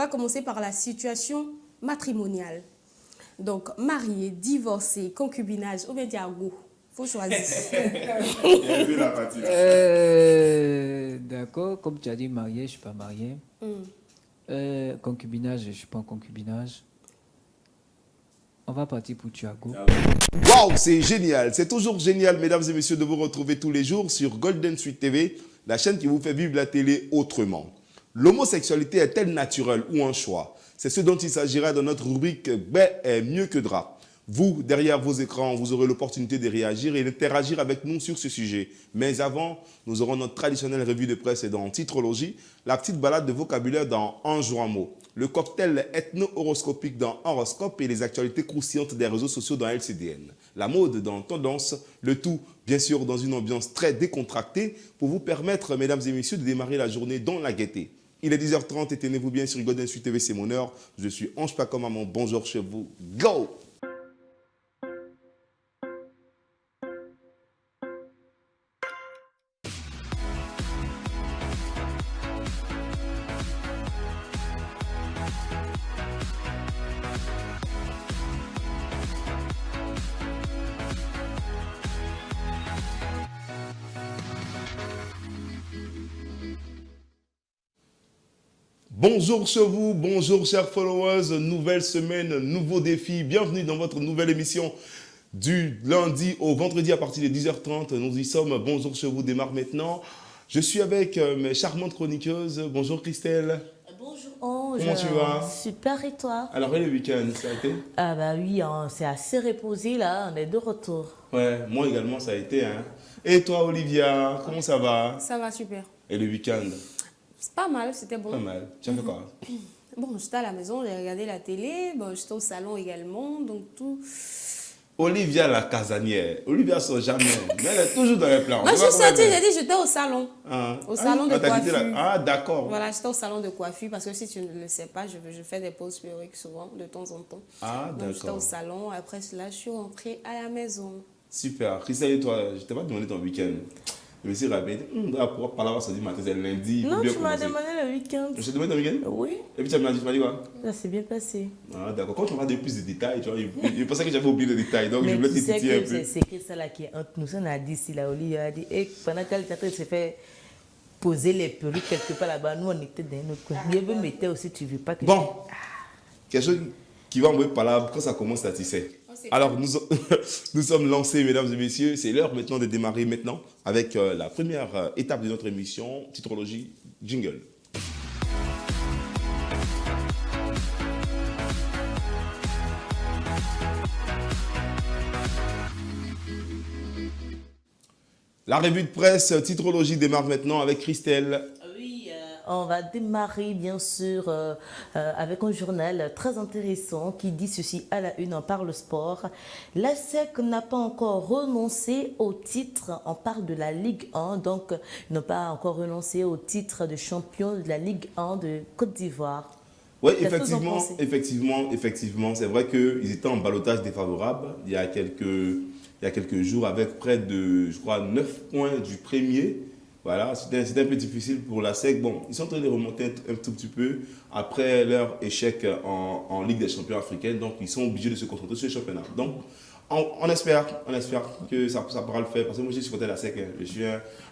va commencer par la situation matrimoniale. Donc, marié, divorcé, concubinage, ou bien diago. Il faut choisir. D'accord, comme tu as dit marié, je ne suis pas marié. Concubinage, je ne suis pas en concubinage. On va partir pour Thiago. Waouh, c'est génial. C'est toujours génial, mesdames et messieurs, de vous retrouver tous les jours sur Golden Suite TV, la chaîne qui vous fait vivre la télé autrement. L'homosexualité est-elle naturelle ou un choix? C'est ce dont il s'agira dans notre rubrique « Ben est mieux que drap ». Vous, derrière vos écrans, vous aurez l'opportunité de réagir et d'interagir avec nous sur ce sujet. Mais avant, nous aurons notre traditionnelle revue de presse dans Titrologie, la petite balade de vocabulaire dans Un jour un mot, le cocktail ethno-horoscopique dans Horoscope et les actualités croustillantes des réseaux sociaux dans LCDN. La mode dans Tendance, le tout, bien sûr, dans une ambiance très décontractée pour vous permettre, mesdames et messieurs, de démarrer la journée dans la gaieté. Il est 10h30 et tenez-vous bien sur Golden Suite TV, c'est mon heure. Je suis Ange Paco Maman, bonjour chez vous. Go! Bonjour chez vous, bonjour chers followers, nouvelle semaine, nouveau défi, bienvenue dans votre nouvelle émission du lundi au vendredi à partir de 10h30, nous y sommes, bonjour chez vous démarre maintenant. Je suis avec mes charmantes chroniqueuses, bonjour Christelle. Bonjour Ange. Comment tu vas? Super, et toi? Alors et le week-end, ça a été? Ah bah oui, hein, c'est assez reposé là, on est de retour. Ouais, moi également ça a été. Hein. Et toi Olivia, comment ça va? Ça va super. Et le week-end? C'est pas mal, c'était bon. Pas mal, tu as fait quoi? Bon, j'étais à la maison, j'ai regardé la télé, bon, j'étais au salon également, donc tout. Olivia la casanière. Olivia sort jamais, mais elle est toujours dans les plans. Moi, je suis sortie, j'ai dit j'étais au salon. Ah. Au salon de t'as quitté coiffure. Ah, d'accord. Voilà, j'étais au salon de coiffure parce que si tu ne le sais pas, je fais des pauses périodiques souvent, de temps en temps. Ah, Donc j'étais au d'accord. salon, après cela, je suis rentrée à la maison. Super. Christelle et toi, je t'ai pas demandé ton week-end. Je me suis rappelé, pourquoi parler à samedi matin, c'est lundi. Non, bien tu m'as commencer. demandé le week-end. Je t'ai demandé ton week-end? Oui, Et puis tu m'as dit quoi? ça s'est bien passé. Ah, d'accord. Quand tu m'as donné plus de détails, tu vois, je pensais que j'avais oublié les détails, donc je Mais voulais tu te sais titiller un que peu. c'est ça là qui est entre nous. Ça, on a dit ici, là, Oli a dit, et pendant qu'elle s'est fait poser les perruques quelque part là-bas, nous on était dans notre coin. Je me mettais aussi, tu veux pas que Bon, quelque chose qui va envoyer par là, quand ça commence, là, tu sais. Alors, nous sommes lancés, mesdames et messieurs. C'est l'heure maintenant de démarrer maintenant avec la première étape de notre émission, Titrologie, jingle. La revue de presse, Titrologie démarre maintenant avec Christelle. Oui, on va démarrer bien sûr avec un journal très intéressant qui dit ceci à la une, on parle sport. La SEC n'a pas encore renoncé au titre, on parle de la Ligue 1, donc ils n'ont pas encore renoncé au titre de champion de la Ligue 1 de Côte d'Ivoire. Oui, Qu'est-ce que vous en pensez? effectivement. C'est vrai qu'ils étaient en ballottage défavorable il y a quelques jours avec près de, je crois, 9 points du premier. Voilà, c'était un peu difficile pour la SEC. Bon, ils sont en train de remonter un tout petit peu après leur échec en Ligue des champions africaine. Donc, ils sont obligés de se concentrer sur le championnat. Donc, on espère que ça pourra le faire. Parce que moi, je suis supporter de la SEC. Hein. Je suis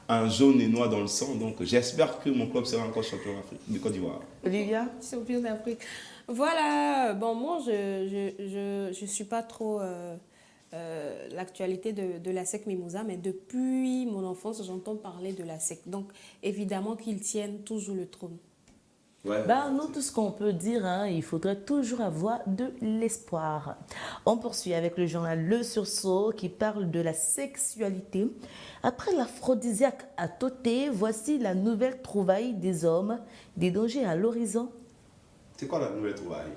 un jaune et noir dans le sang. Donc, j'espère que mon club sera encore champion de Côte d'Ivoire. Olivia? Champion d'Afrique. Voilà, bon, moi, je suis pas trop l'actualité de la SEC Mimouza, mais depuis mon enfance, j'entends parler de la SEC. Donc, évidemment qu'ils tiennent toujours le trône. Ouais, Ben, nous, tout ce qu'on peut dire, hein, il faudrait toujours avoir de l'espoir. On poursuit avec le journal Le Sursaut qui parle de la sexualité. Après l'aphrodisiaque à Toté, voici la nouvelle trouvaille des hommes, des dangers à l'horizon. C'est quoi la nouvelle trouvaille?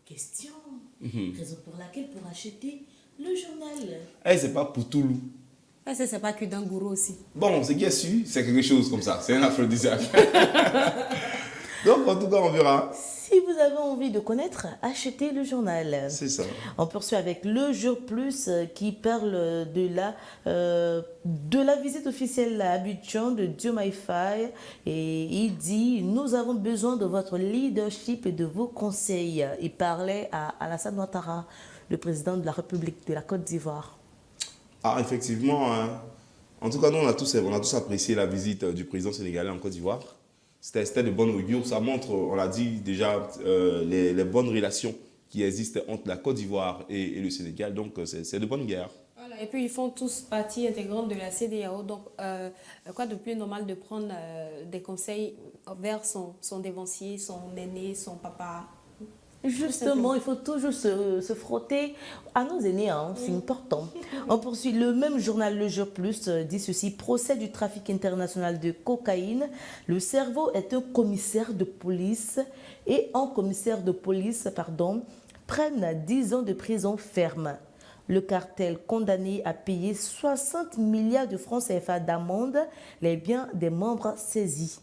Question. Raison pour laquelle pour acheter le journal. Eh, c'est pas pour Toulouse. Ah, ça, c'est pas que d'un gourou aussi. Bon, ce qui est su, c'est quelque chose comme ça. C'est un aphrodisiaque. Donc, en tout cas, on verra. Si vous avez envie de connaître, achetez le journal. C'est ça. On poursuit avec Le Jour Plus qui parle de la visite officielle à Abidjan de Diomaye Faye. Et il dit « Nous avons besoin de votre leadership et de vos conseils ». Il parlait à Alassane Ouattara, le président de la République de la Côte d'Ivoire. Ah, effectivement. Hein. En tout cas, nous, on a tous apprécié la visite du président sénégalais en Côte d'Ivoire. C'était de bonne augure. Ça montre, on l'a dit déjà, les bonnes relations qui existent entre la Côte d'Ivoire et le Sénégal. Donc, c'est de bonne guerre. Voilà, et puis, ils font tous partie intégrante de la CEDEAO. Donc, quoi de plus normal de prendre des conseils vers son dévancier, son aîné, son papa. Justement, il faut toujours se frotter à nos aînés, hein, c'est important. On poursuit. Le même journal Le Jour Plus dit ceci: procès du trafic international de cocaïne. Le cerveau est un commissaire de police et un commissaire de police, prennent 10 ans de prison ferme. Le cartel condamné à payer 60 milliards de francs CFA d'amende les biens des membres saisis.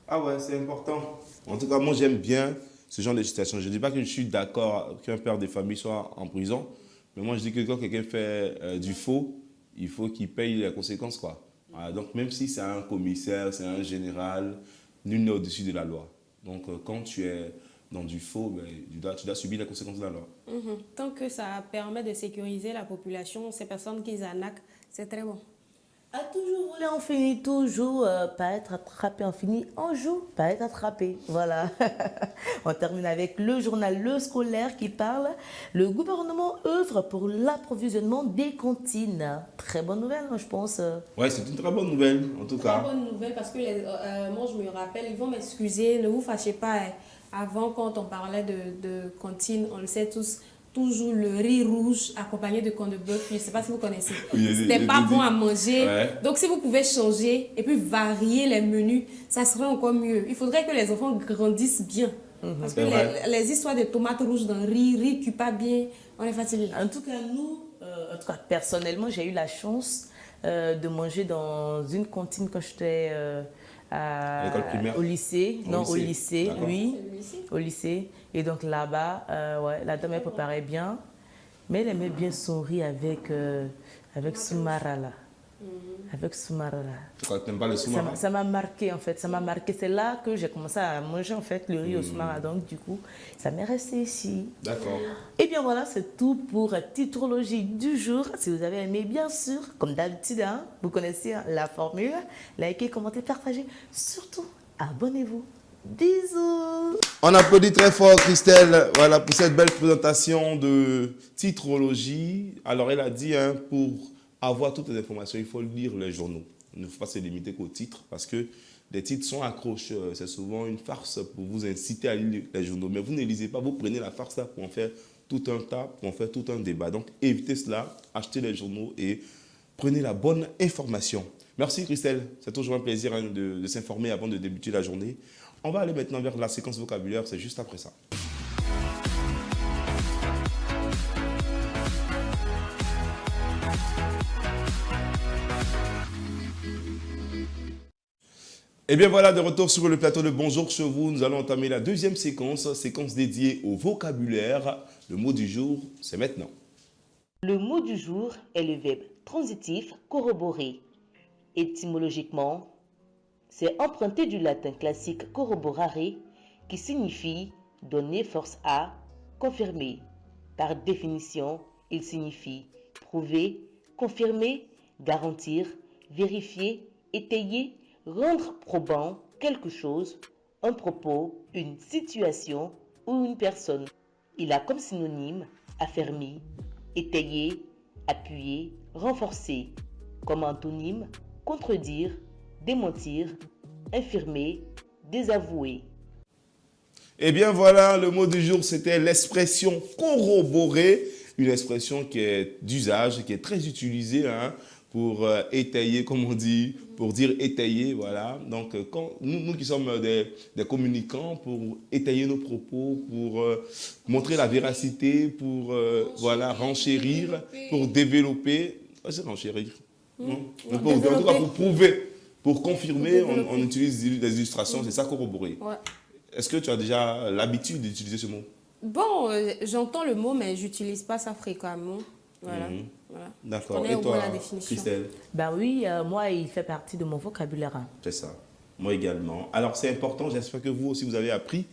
Ah ouais, c'est important. En tout cas, moi, j'aime bien ce genre de situation. Je ne dis pas que je suis d'accord qu'un père de famille soit en prison, mais moi je dis que quand quelqu'un fait du faux, il faut qu'il paye les conséquences, quoi. Voilà, donc même si c'est un commissaire, c'est un général, nul n'est au-dessus de la loi. Donc quand tu es dans du faux, ben, tu dois subir les conséquences de la loi. Tant que ça permet de sécuriser la population, ces personnes qui arnaquent, c'est très bon. À toujours voler, on finit toujours par être attrapé. On finit un jour par être attrapé. Voilà. On termine avec le journal Le Scolaire qui parle. Le gouvernement œuvre pour l'approvisionnement des cantines. Très bonne nouvelle, je pense. Ouais, c'est une très bonne nouvelle, en tout cas. Très bonne nouvelle parce que moi, je me rappelle, ils vont m'excuser, ne vous fâchez pas. Hein. Avant, quand on parlait de cantine, on le sait tous, toujours le riz rouge accompagné de cornes de bœuf. Je ne sais pas si vous connaissez. C'était pas bon à manger. Ouais. Donc, si vous pouvez changer et puis varier les menus, ça serait encore mieux. Il faudrait que les enfants grandissent bien. Parce que les histoires de tomates rouges dans le riz cuit pas bien, on est fatigué. En tout cas, personnellement, j'ai eu la chance de manger dans une cantine quand j'étais au lycée. Au lycée, oui. Au lycée. Et donc là-bas, la dame, elle préparait bien, mais elle aimait bien son riz avec Soumara, là. Avec Soumara, là. Pourquoi tu n'aimes pas le Soumara? Ça m'a marqué, en fait. Ça m'a marqué. C'est là que j'ai commencé à manger, en fait, le riz au Soumara. Donc, du coup, ça m'est resté ici. D'accord. Et bien, voilà, c'est tout pour Titrologie du jour. Si vous avez aimé, bien sûr, comme d'habitude, hein, vous connaissez la formule. Likez, commentez, partagez. Surtout, abonnez-vous. Bisous. On applaudit très fort Christelle, voilà, pour cette belle présentation de Titrologie. Alors, elle a dit, hein, pour avoir toutes les informations, il faut lire les journaux. Il ne faut pas se limiter qu'aux titres, parce que les titres sont accrocheurs. C'est souvent une farce pour vous inciter à lire les journaux. Mais vous ne lisez pas, vous prenez la farce là pour en faire tout un tas, pour en faire tout un débat. Donc, évitez cela, achetez les journaux et prenez la bonne information. Merci Christelle, c'est toujours un plaisir, hein, de s'informer avant de débuter la journée. On va aller maintenant vers la séquence vocabulaire, c'est juste après ça. Et bien voilà, de retour sur le plateau de Bonjour chez vous. Nous allons entamer la deuxième séquence dédiée au vocabulaire. Le mot du jour, c'est maintenant. Le mot du jour est le verbe transitif corroborer. Étymologiquement, c'est emprunté du latin classique corroborare qui signifie donner force à, confirmer. Par définition, il signifie prouver, confirmer, garantir, vérifier, étayer, rendre probant quelque chose, un propos, une situation ou une personne. Il a comme synonyme affermi, étayer, appuyer, renforcer. Comme antonyme, contredire, démentir, infirmer, désavouer. Eh bien voilà, le mot du jour, c'était l'expression corroborer, une expression qui est d'usage, qui est très utilisée, hein, pour étayer, comme on dit, pour dire étayer, voilà. Donc, quand nous qui sommes des communicants, pour étayer nos propos, pour montrer la véracité, pour voilà, renchérir, pour développer, c'est renchérir. En tout cas, pour prouver, pour confirmer, on utilise des illustrations, c'est ça corroborer. Ouais. Est-ce que tu as déjà l'habitude d'utiliser ce mot? Bon, j'entends le mot, mais j'utilise pas ça fréquemment. Voilà. Voilà. D'accord. Je connais Et au moins toi, la définition. Christelle? Ben oui, moi, il fait partie de mon vocabulaire. C'est ça. Moi également. Alors, c'est important. J'espère que vous aussi, vous avez appris.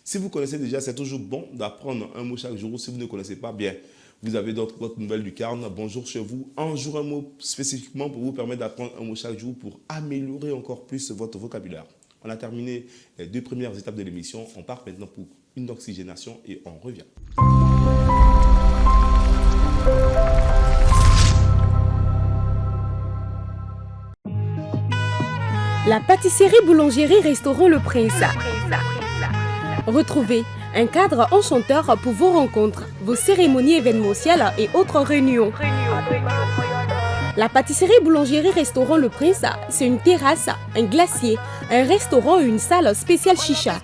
Si vous connaissez déjà, c'est toujours bon d'apprendre un mot chaque jour. Si vous ne connaissez pas, bien, vous avez d'autres nouvelles du Carne. Bonjour chez vous. Un jour, un mot spécifiquement pour vous permettre d'apprendre un mot chaque jour pour améliorer encore plus votre vocabulaire. On a terminé les 2 premières étapes de l'émission. On part maintenant pour une oxygénation et on revient. La pâtisserie-boulangerie-restaurant Le Prince. Retrouvez un cadre enchanteur pour vos rencontres, vos cérémonies événementielles et autres réunions. La pâtisserie-boulangerie-restaurant Le Prince, c'est une terrasse, un glacier, un restaurant et une salle spéciale chicha.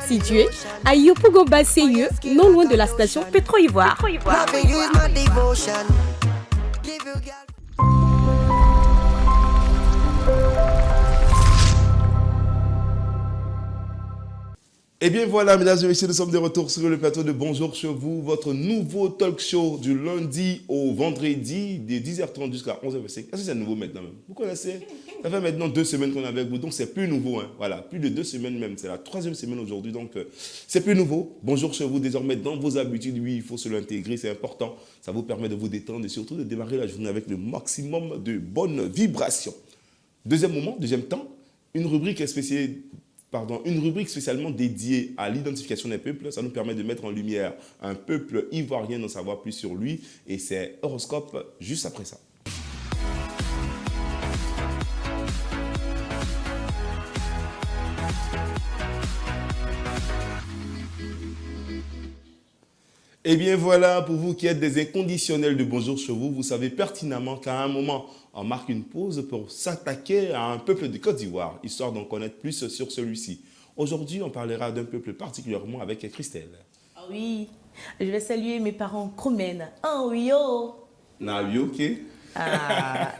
Situé à Yopougon-Basseyeux, non loin de la station Pétro-Ivoire. Et bien voilà, mesdames et messieurs, nous sommes de retour sur le plateau de Bonjour chez vous, votre nouveau talk show du lundi au vendredi, de 10h30 jusqu'à 11h25. Est-ce que c'est nouveau maintenant même? Vous connaissez? Ça fait maintenant 2 semaines qu'on est avec vous, donc c'est plus nouveau. Hein. Voilà, plus de 2 semaines même, c'est la 3e semaine aujourd'hui, donc c'est plus nouveau. Bonjour chez vous, désormais dans vos habitudes, oui, il faut se l'intégrer, c'est important. Ça vous permet de vous détendre et surtout de démarrer la journée avec le maximum de bonnes vibrations. Deuxième moment, deuxième temps, une rubrique spécialement dédiée à l'identification des peuples. Ça nous permet de mettre en lumière un peuple ivoirien, d'en savoir plus sur lui. Et c'est Horoscope juste après ça. Et bien voilà, pour vous qui êtes des inconditionnels de Bonjour chez vous, vous savez pertinemment qu'à un moment, on marque une pause pour s'attaquer à un peuple de Côte d'Ivoire, histoire d'en connaître plus sur celui-ci. Aujourd'hui, on parlera d'un peuple particulièrement avec Christelle. Ah oui, je vais saluer mes parents Kromène. Ah oui, oh. Na oui, ok. Ah,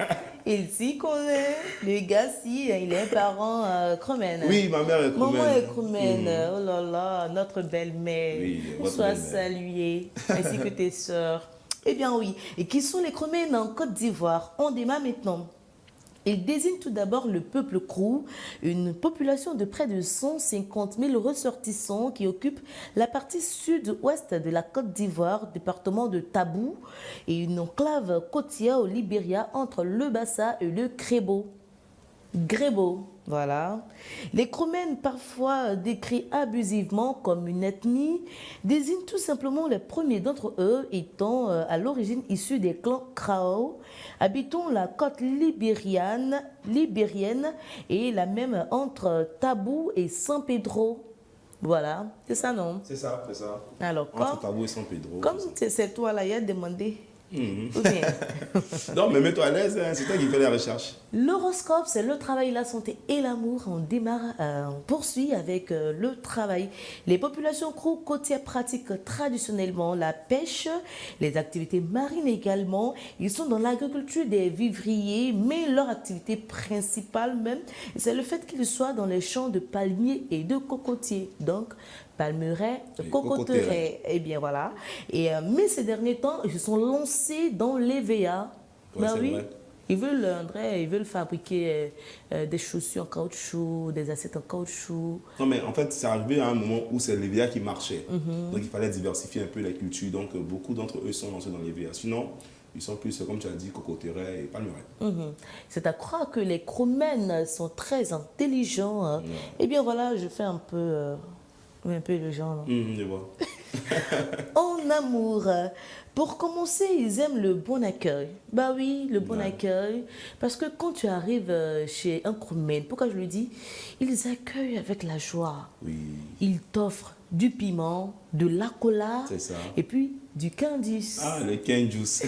il s'y connaît. Le gars, si, il est parent Kromène. Oui, ma mère est Kromène. Maman est Kromène. Oh là là, notre belle-mère. Oui, votre Sois belle-mère. saluée, ainsi que tes sœurs. Eh bien oui. Et qui sont les Kromènes en Côte d'Ivoire? On démarre maintenant. Il désigne tout d'abord le peuple Krou, une population de près de 150 000 ressortissants qui occupe la partie sud-ouest de la Côte d'Ivoire, département de Tabou, et une enclave côtière au Libéria entre le Bassa et le Grébo. Voilà. Les Kromènes, parfois décrits abusivement comme une ethnie, désignent tout simplement les premiers d'entre eux étant à l'origine issus des clans Krao, habitant la côte libérienne et la même entre Tabou et San Pedro. Voilà, c'est ça, non? C'est ça, c'est ça. Alors, Entre Tabou et San Pedro. comme c'est toi là, il a demandé. Ou bien. Non, mais mets-toi à l'aise, hein, c'est toi qui fais la recherche. L'horoscope, c'est le travail, la santé et l'amour. On démarre, on poursuit avec le travail. Les populations côtières pratiquent traditionnellement la pêche, les activités marines également. Ils sont dans l'agriculture des vivriers, mais leur activité principale même, c'est le fait qu'ils soient dans les champs de palmiers et de cocotiers. Donc, palmeraie, cocoterais, et bien voilà. Et, mais ces derniers temps, ils se sont lancés dans l'EVA. Ouais, c'est oui. vrai. Ils veulent fabriquer des chaussures en caoutchouc, des assiettes en caoutchouc. Non, mais en fait, c'est arrivé à un moment où c'est l'EVA qui marchait. Donc, il fallait diversifier un peu la culture. Donc, beaucoup d'entre eux sont lancés dans l'EVA. Sinon, ils sont plus, comme tu as dit, cocoterais et palmeraie. C'est à croire que les Kromènes sont très intelligents. Hein. Eh bien voilà, je fais un peu le genre. Je vois. En amour. Pour commencer, ils aiment le bon accueil. Bah oui, le bon accueil. Parce que quand tu arrives chez un Kromène, pourquoi je le dis? Ils accueillent avec la joie. Oui. Ils t'offrent du piment, de la cola, C'est ça. et puis du Candice. Ah, le cane juice.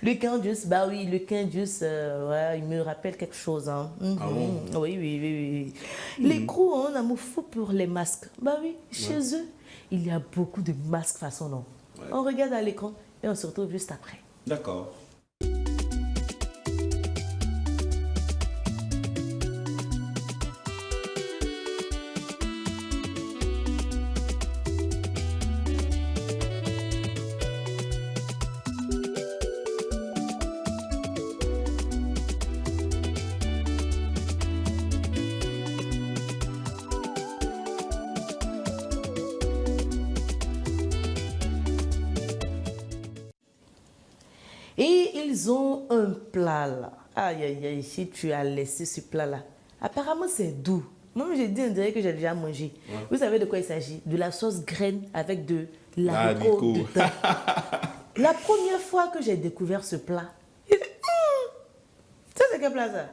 Le Candice, bah oui, le Candice, ouais, il me rappelle quelque chose. Hein. Ah bon? Oui. Les Krous ont un amour fou pour les masques. Bah oui, chez eux, il y a beaucoup de masques façon non. Ouais. On regarde à l'écran et on se retrouve juste après. D'accord. ils ont un plat là. Aïe, aïe, aïe, si tu as laissé ce plat là. Apparemment, c'est doux. Moi, j'ai dit, on dirait que j'ai déjà mangé. Ouais. Vous savez de quoi il s'agit? De la sauce graine avec de l'haricot dedans. La première fois que j'ai découvert ce plat, il dit, ça c'est quel plat ça?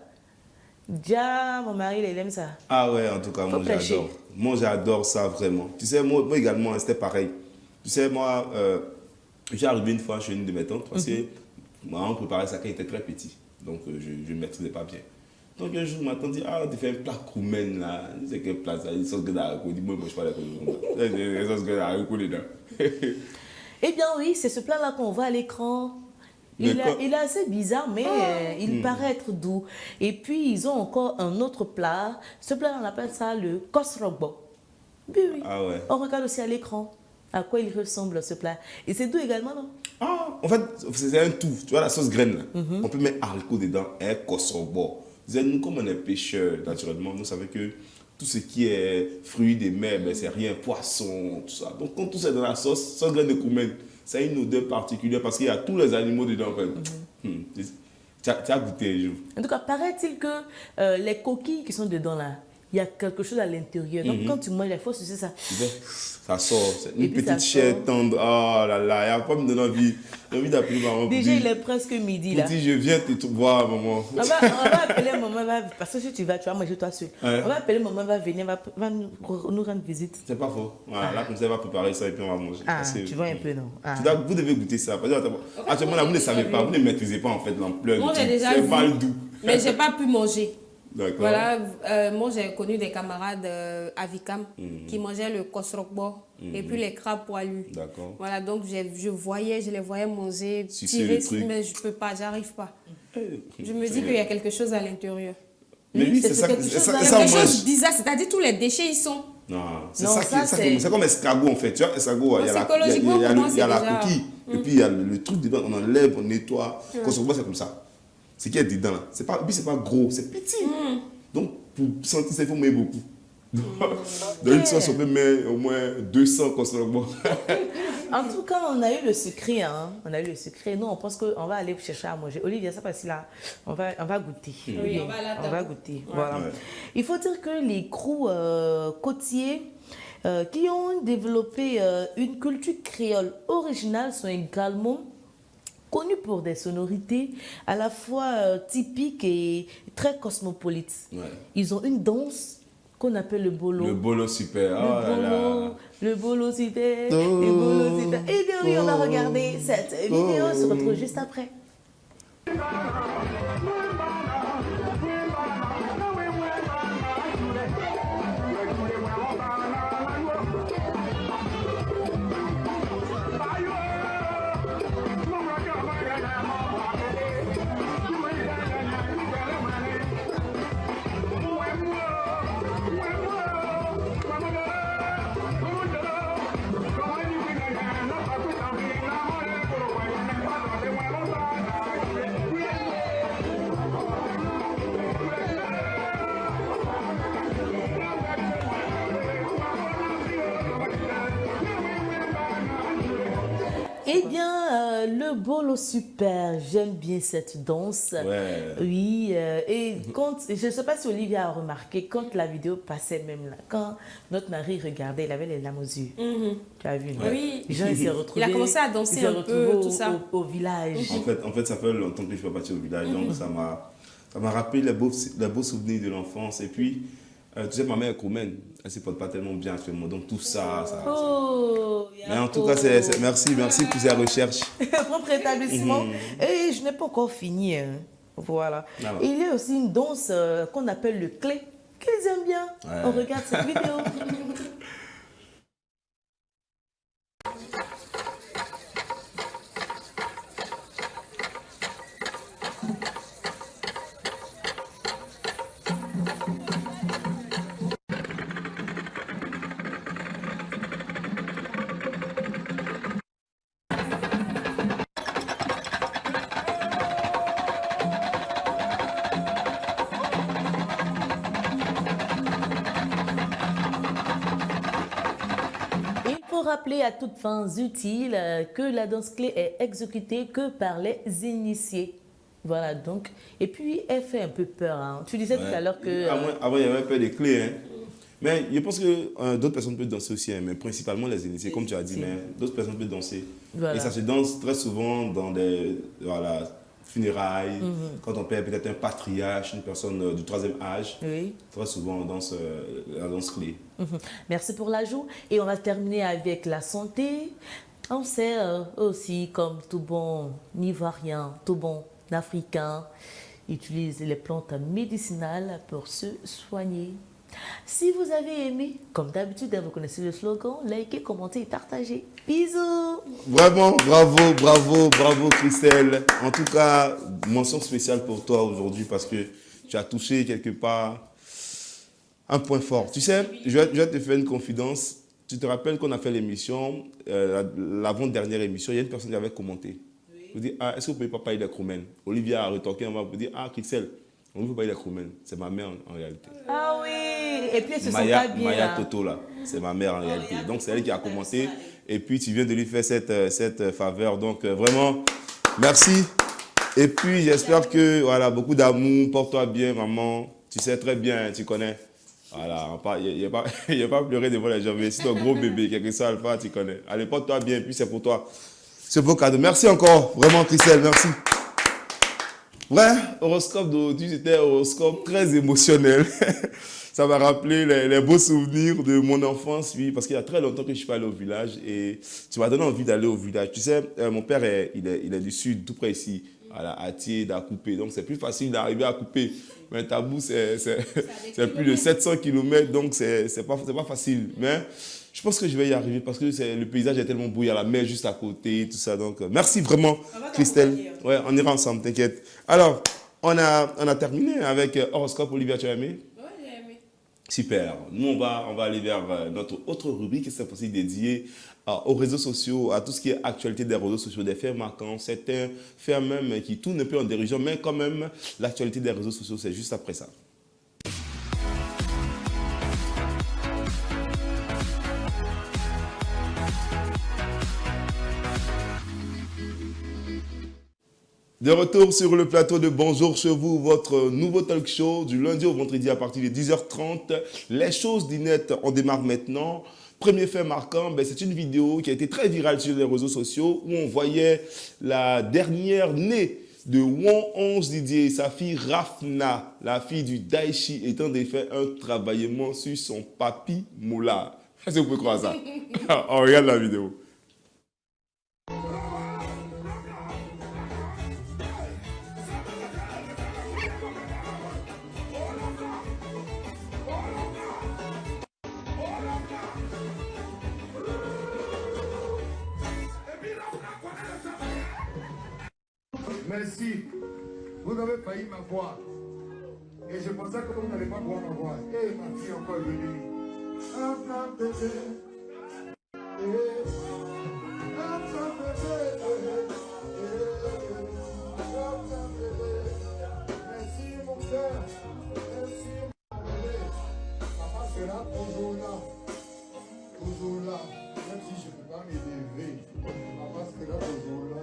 Déjà, mon mari, il aime ça. Ah ouais, en tout cas, moi j'adore. Moi j'adore ça vraiment. Tu sais, moi également, c'était pareil. Tu sais, moi, j'ai arrivé une fois chez une de mes tantes parce que maman préparait ça quand il était très petit. Donc je ne maîtrisais pas bien. Donc un jour, ma tante dit, ah, tu fais un plat koumen là. C'est quel plat ça? Une sauce de haricot. Dis-moi, je ne mange pas la sauce. Une sauce de haricot dedans. Eh bien oui, c'est ce plat-là qu'on voit à l'écran. Il est assez bizarre, mais il paraît être doux. Et puis, ils ont encore un autre plat. Ce plat, on appelle ça le kosrogbo. Oui, oui. Ah ouais. On regarde aussi à l'écran à quoi il ressemble ce plat. Et c'est doux également, non? Ah, en fait, c'est un tout. Tu vois, la sauce graine, là, on peut mettre haricot dedans et kosrogbo. Nous, comme on est pêcheurs, naturellement, nous savons que tout ce qui est fruits des mers, ben, c'est rien, poisson, tout ça. Donc, quand tout ça est dans la sauce graine de koumen, ça a une odeur particulière parce qu'il y a tous les animaux dedans. En fait. Tu as goûté un jour. En tout cas, paraît-il que les coquilles qui sont dedans là, il y a quelque chose à l'intérieur. Donc, quand tu manges, il faut sucer ça. Ça sort. C'est une petite chair tendre. Oh là là, il n'y a pas me donner envie. J'ai envie d'appeler maman. Déjà, il est presque midi là. Je viens te voir, maman. On va appeler maman, parce que si tu vas manger toi seul. Ouais. On va appeler maman, va venir, va nous rendre visite. C'est pas faux. Voilà, là, comme ça, elle va préparer ça et puis on va manger. Ah, tu vois un peu, non? Vous devez goûter ça. Actuellement, là, vous ne savez pas, vous ne maîtrisez pas en fait l'ampleur. Moi, j'ai déjà vu, doux. mais je n'ai pas pu manger. D'accord. Voilà, moi j'ai connu des camarades à Vicam qui mangeaient le kosrogbo et puis les crabes poilus. D'accord. Voilà, donc je les voyais manger, tirer, mais je ne peux pas, j'arrive pas. Je me dis qu'il y a quelque chose à l'intérieur. Mais oui, c'est ça. Quelque chose bizarre, c'est-à-dire tous les déchets ils sont. Non, c'est comme escargot en fait. Tu vois, escargot, il y a la coquille et puis il y a le truc dedans, on enlève, on nettoie. Kosrogbo, c'est comme ça. Ce qui est dedans là, c'est pas gros, c'est petit. Donc pour sentir ça, il faut mettre beaucoup. Dans une sauce, on peut mettre au moins 200 kosrogbo. En tout cas, on a eu le secret. Hein. On a eu le secret. Nous, on pense qu'on va aller chercher à manger. Olivia, ça passe là. On va goûter. Oui, on va goûter. Ouais. Voilà. Ouais. Il faut dire que les crews côtiers qui ont développé une culture créole originale sont également connus pour des sonorités à la fois typiques et très cosmopolites. Ouais. Ils ont une danse qu'on appelle le bolo. Le bolo super. Le bolo super. Le bolo super. Et bien oui, on va regarder cette vidéo. On se retrouve juste après. Eh bien, le bolo super, j'aime bien cette danse. Ouais. Oui, et quand, je ne sais pas si Olivia a remarqué, quand la vidéo passait même là, quand notre mari regardait, il avait les larmes aux yeux. Tu as vu, non? Oui. Les gens, ils s'est retrouvés. Il a commencé à danser un peu, tout ça. Au village. En fait, ça fait longtemps que je suis parti au village, donc ça m'a rappelé les beaux souvenirs de l'enfance. Et puis, tu sais, ma mère est koumen, elle ne se porte pas tellement bien actuellement, donc tout ça. Mais en tout cas, merci pour ces recherches. Propre établissement. Et je n'ai pas encore fini. Hein. Voilà. Ah ouais. Il y a aussi une danse qu'on appelle le clé, qu'ils aiment bien. Ouais. On regarde cette vidéo. faut rappeler à toutes fins utiles que la danse clé est exécutée que par les initiés. Voilà, donc. Et puis, elle fait un peu peur. Hein. Tu disais tout à l'heure que... Avant, il y avait un peu des clés. Hein. Mais je pense que d'autres personnes peuvent danser aussi, hein, mais principalement les initiés, comme tu as dit. Mais d'autres personnes peuvent danser. Voilà. Et ça se danse très souvent dans des funérailles, quand on perd peut-être un patriarche, une personne du 3e âge. Oui. Très souvent, on danse la danse clé. Merci pour l'ajout. Et on va terminer avec la santé. On sait aussi, comme tout bon Ivoirien, tout bon Africain, utilise les plantes médicinales pour se soigner. Si vous avez aimé, comme d'habitude, vous connaissez le slogan, likez, commentez et partagez. Bisous! Vraiment, bravo Christelle. En tout cas, mention spéciale pour toi aujourd'hui parce que tu as touché quelque part un point fort. Tu sais, je vais te faire une confidence. Tu te rappelles qu'on a fait l'émission, l'avant-dernière émission, il y a une personne qui avait commenté. Vous dites, est-ce que vous ne pouvez pas parler des Kroumen? Olivia a retoqué, on va vous dire, Christelle, on ne peut pas parler des Kroumen. C'est ma mère en réalité. Ah oui! Et puis elle se sent pas bien. Maya Toto, là, c'est ma mère en réalité. Donc c'est elle qui a commenté. Et puis tu viens de lui faire cette faveur. Donc vraiment, merci. Et puis j'espère que, voilà, beaucoup d'amour. Porte-toi bien, maman. Tu sais très bien, tu connais. Voilà, il n'y a pas pleurer devant les gens. Mais si ton gros bébé, quelque chose, Alpha, tu connais. Allez, porte-toi bien. Et puis c'est pour toi. C'est beau cadeau. Merci encore, vraiment, Christelle, merci. Ouais, horoscope d'aujourd'hui, c'était un horoscope très émotionnel. Ça m'a rappelé les beaux souvenirs de mon enfance, oui, parce qu'il y a très longtemps que je ne suis pas allé au village et tu m'as donné envie d'aller au village. Tu sais, mon père, il est du sud, tout près ici, à Thiers, à Coupé. Donc, c'est plus facile d'arriver à Coupé. Mais Tabou, c'est plus de 700 km, donc c'est pas facile. Mais je pense que je vais y arriver parce que le paysage est tellement beau, il y a la mer juste à côté, tout ça. Donc, merci vraiment, Christelle. Ouais, on ira ensemble, t'inquiète. Alors, on a terminé avec horoscope. Olivia, tu as aimé? Oui, j'ai aimé. Super. Nous, on va aller vers notre autre rubrique qui est aussi dédiée aux réseaux sociaux, à tout ce qui est actualité des réseaux sociaux, des faits marquants. C'est un fait même qui tourne un peu en dérision, mais quand même, l'actualité des réseaux sociaux, c'est juste après ça. De retour sur le plateau de Bonjour chez vous, votre nouveau talk show du lundi au vendredi à partir de 10h30. Les choses d'Inette, on démarre maintenant. Premier fait marquant, c'est une vidéo qui a été très virale sur les réseaux sociaux où on voyait la dernière née de Won 11 Didier et sa fille Rafna, la fille du Daichi, étant fait un travaillement sur son papi moula. Est-ce que vous pouvez croire ça? On regarde la vidéo. Merci. Vous avez failli m'avoir. Et je pensais que vous n'allez pas pouvoir m'avoir. Et ma fille encore venue. Enfin, bébé. Enfin, bébé. Enfin, bébé. Merci, mon cœur. Merci, mon bébé. Papa sera toujours là. Toujours là. Même si je ne peux pas m'élever. Papa sera toujours là.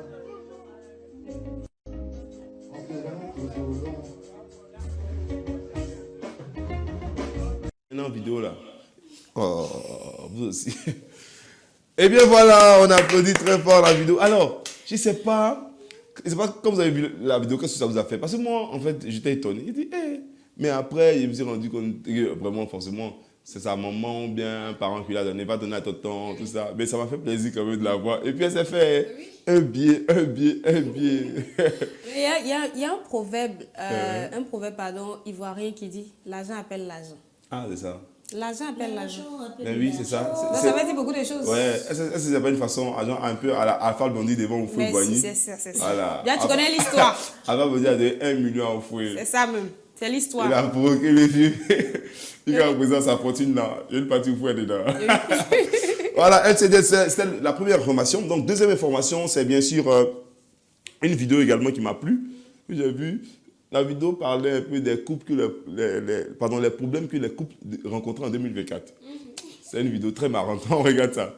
Une vidéo là. Oh, vous aussi. Eh bien voilà, on applaudit très fort la vidéo. Alors, je sais pas quand vous avez vu la vidéo, qu'est-ce que ça vous a fait? Parce que moi, en fait, j'étais étonné. J'ai dit, mais après, je me suis rendu compte que vraiment, forcément, c'est sa maman ou bien un parent qui l'a donné, pas donné à tonton, tout ça. Mais ça m'a fait plaisir quand même de la voir. Et puis elle s'est fait un billet. Il y a un proverbe, ivoirien qui dit « l'argent appelle l'argent ». Ah, c'est ça. L'argent appelle l'argent. Mais oui, c'est ça. Ça veut dire beaucoup de choses. Ouais, est-ce que c'est pas une façon, un peu à la Alpha Bondi devant au fouet Boigny? C'est ça. Voilà. Bien, tu connais l'histoire. Alpha Bondi a donné 1 million au fouet. C'est ça même. C'est l'histoire. Il a provoqué les vieux. Il a présent sa fortune là. Il y a une partie au fouet dedans. Voilà, c'était la première information. Donc, deuxième information, c'est bien sûr une vidéo également qui m'a plu, que j'ai vue. La vidéo parlait un peu des couples les problèmes que les couples rencontraient en 2024. C'est une vidéo très marrante. On regarde ça.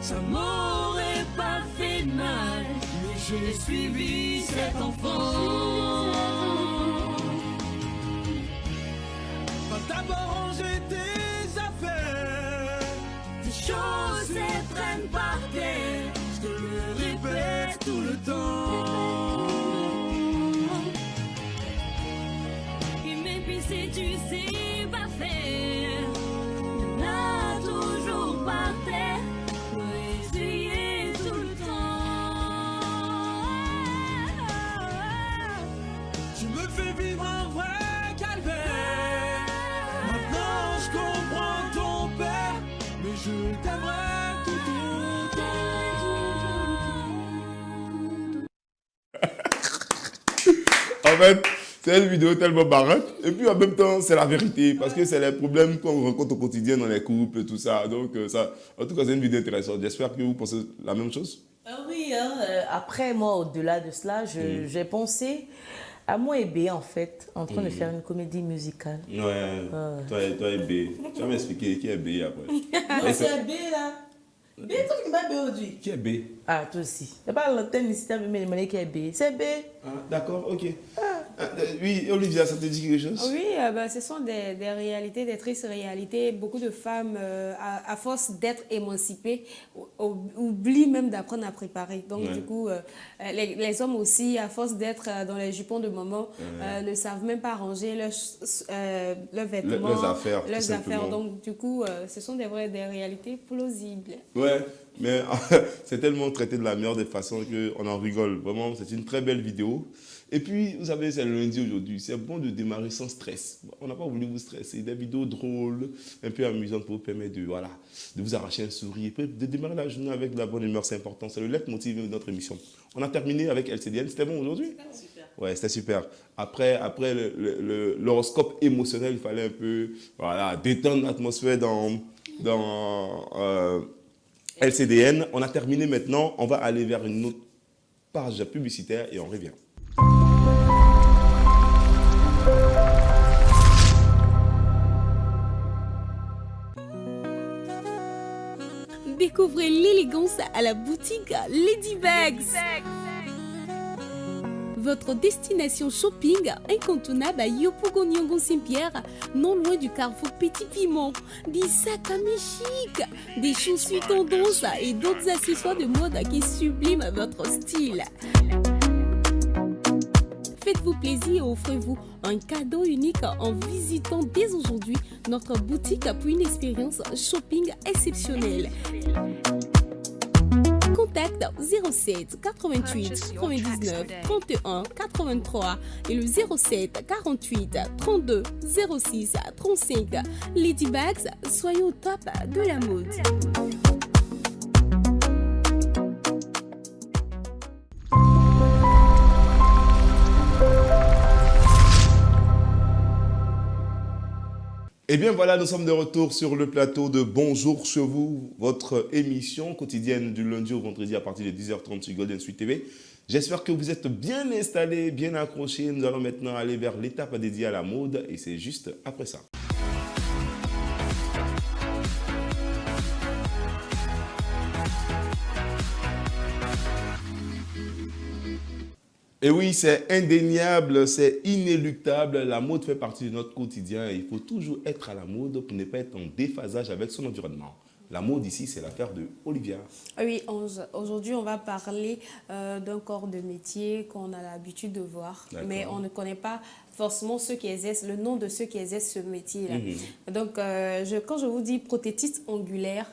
ça m'aurait pas fait mal, mais j'ai suivi cet enfant. Va d'abord ranger tes affaires, tes choses elles traînent par terre, je te le répète tout le temps. Et même si tu sais pas faire, il y en a toujours par terre, faut essayer tout le temps. Tu me fais vivre un vrai calvaire. Maintenant je comprends ton père, mais je t'aimerai tout autant. En fait, c'est une vidéo tellement marrante. Et puis en même temps, c'est la vérité. Parce que c'est les problèmes qu'on rencontre au quotidien dans les couples et tout ça. Donc, ça, en tout cas, c'est une vidéo intéressante. J'espère que vous pensez la même chose. Oui, après, moi, au-delà de cela, j'ai pensé à moi et B, en fait, en train de faire une comédie musicale. Ouais, toi et B. Tu vas m'expliquer qui est B après. Non, c'est B, là. B, toi qui m'as B aujourd'hui. Qui est B? Ah, toi aussi. Il n'y a pas l'antenne ici, tu as demandé qui est B. C'est B. Ah, d'accord, ok. Oui, Olivia, ça te dit quelque chose? Oui, ce sont des réalités, des tristes réalités. Beaucoup de femmes, à force d'être émancipées, oublient même d'apprendre à préparer. Donc, du coup, les hommes aussi, à force d'être dans les jupons de maman, ne savent même pas ranger leurs vêtements, leurs affaires. Donc, du coup, ce sont des réalités plausibles. Ouais, mais c'est tellement traité de la meilleure des façons qu'on en rigole. Vraiment, c'est une très belle vidéo. Et puis, vous savez, c'est le lundi aujourd'hui. C'est bon de démarrer sans stress. On n'a pas voulu vous stresser. Des vidéos drôles, un peu amusantes pour vous permettre de vous arracher un sourire. Et puis, de démarrer la journée avec de la bonne humeur, c'est important. C'est le leitmotiv de notre émission. On a terminé avec LCDN. C'était bon aujourd'hui? C'était super. Ouais, c'était super. Après l'horoscope émotionnel, il fallait un peu détendre l'atmosphère dans LCDN. On a terminé maintenant. On va aller vers une autre page publicitaire et on revient. Découvrez l'élégance à la boutique Ladybags. Votre destination shopping incontournable à Yopougon-Nyongon Saint-Pierre, non loin du carrefour Petit Piment. Des sacs à main chic, des chaussures tendance et d'autres accessoires de mode qui subliment votre style. Faites-vous plaisir et offrez-vous un cadeau unique en visitant dès aujourd'hui notre boutique pour une expérience shopping exceptionnelle. Contact 07 88 99 31 83 et le 07 48 32 06 35. Ladybags, soyons au top de la mode. Eh bien voilà, nous sommes de retour sur le plateau de Bonjour chez vous, votre émission quotidienne du lundi au vendredi à partir de 10h30 sur Golden Sweet TV. J'espère que vous êtes bien installés, bien accrochés. Nous allons maintenant aller vers l'étape dédiée à la mode et c'est juste après ça. Et oui, c'est indéniable, c'est inéluctable. La mode fait partie de notre quotidien et il faut toujours être à la mode pour ne pas être en déphasage avec son environnement. La mode ici, c'est l'affaire de Olivia. Oui, aujourd'hui, on va parler d'un corps de métier qu'on a l'habitude de voir, mais on ne connaît pas forcément ceux qui exercent, le nom de ceux qui exercent ce métier-là. Donc, quand je vous dis prothétiste angulaire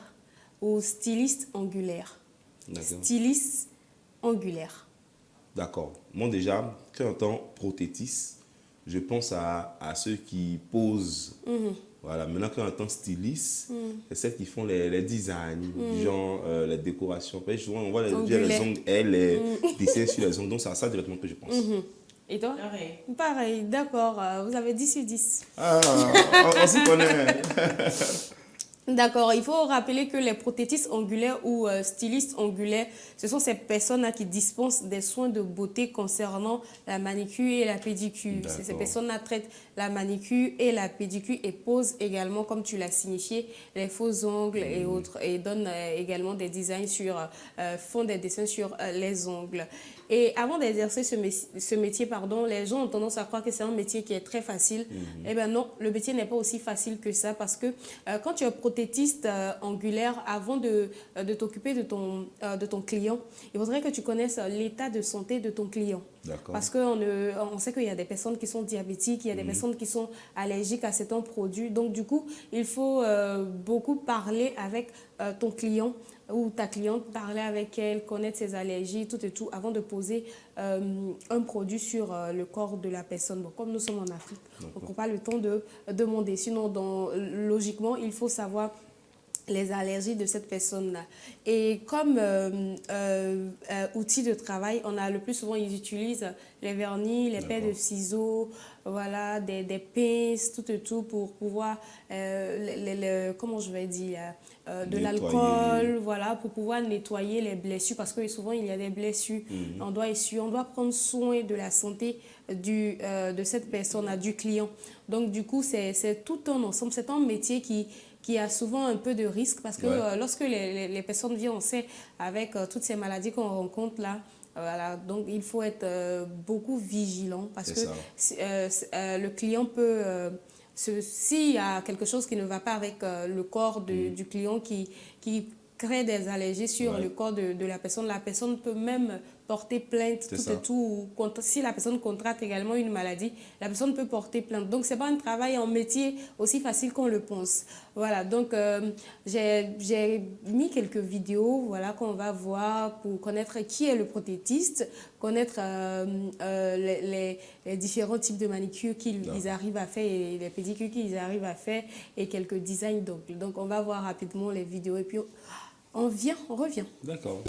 ou styliste angulaire, styliste angulaire. D'accord. Moi déjà, quand j'entends prothétiste, je pense à ceux qui posent. Voilà. Maintenant, quand j'entends styliste, c'est celles qui font les designs, genre les décorations. Après, souvent, on voit les ongles, les dessins sur les ongles. Donc, c'est à ça directement que je pense. Et toi? Pareil, d'accord. Vous avez 10 sur 10. Ah, on s'y connaît. D'accord, il faut rappeler que les prothétistes ongulaires ou stylistes ongulaires, ce sont ces personnes-là qui dispensent des soins de beauté concernant la manicure et la pédicure. Ces D'accord. personnes-là traitent la manicure et la pédicure et posent également, comme tu l'as signifié, les faux ongles et autres, et donnent également des designs font des dessins sur les ongles. Et avant d'exercer ce métier, pardon, les gens ont tendance à croire que c'est un métier qui est très facile. Eh bien non, le métier n'est pas aussi facile que ça parce que quand tu es prothétiste angulaire, avant de t'occuper de ton client, il faudrait que tu connaisses l'état de santé de ton client. Parce qu'on sait qu'il y a des personnes qui sont diabétiques, il y a des personnes qui sont allergiques à certains produits. Donc du coup, il faut beaucoup parler avec ton client ou ta cliente, parler avec elle, connaître ses allergies, tout et tout, avant de poser un produit sur le corps de la personne. Bon, comme nous sommes en Afrique, on n'a pas le temps de demander. Sinon, logiquement, il faut savoir les allergies de cette personne-là. Et comme outil de travail, on a le plus souvent, ils utilisent les vernis, les paires de ciseaux, voilà, des pinces, tout et tout pour pouvoir, comment je vais dire, de l'alcool, voilà, pour pouvoir nettoyer les blessures, parce que souvent il y a des blessures. On doit essuyer, on doit prendre soin de la santé de cette personne, du client. Donc du coup, c'est tout un ensemble, c'est un métier qui a souvent un peu de risque parce que lorsque les personnes viennent, on sait, avec toutes ces maladies qu'on rencontre là, voilà, donc il faut être beaucoup vigilant parce que le client peut, s'il y a quelque chose qui ne va pas avec le corps du client qui crée des allergies sur le corps de la personne peut même porter plainte, tout et tout. Si la personne contracte également une maladie, la personne peut porter plainte. Donc, ce n'est pas un travail, un métier aussi facile qu'on le pense. Voilà, donc j'ai mis quelques vidéos voilà, qu'on va voir pour connaître qui est le prothétiste, connaître les différents types de manicures qu'ils arrivent à faire et les pédicures qu'ils arrivent à faire et quelques designs d'ongles. Donc, on va voir rapidement les vidéos et puis on revient. D'accord.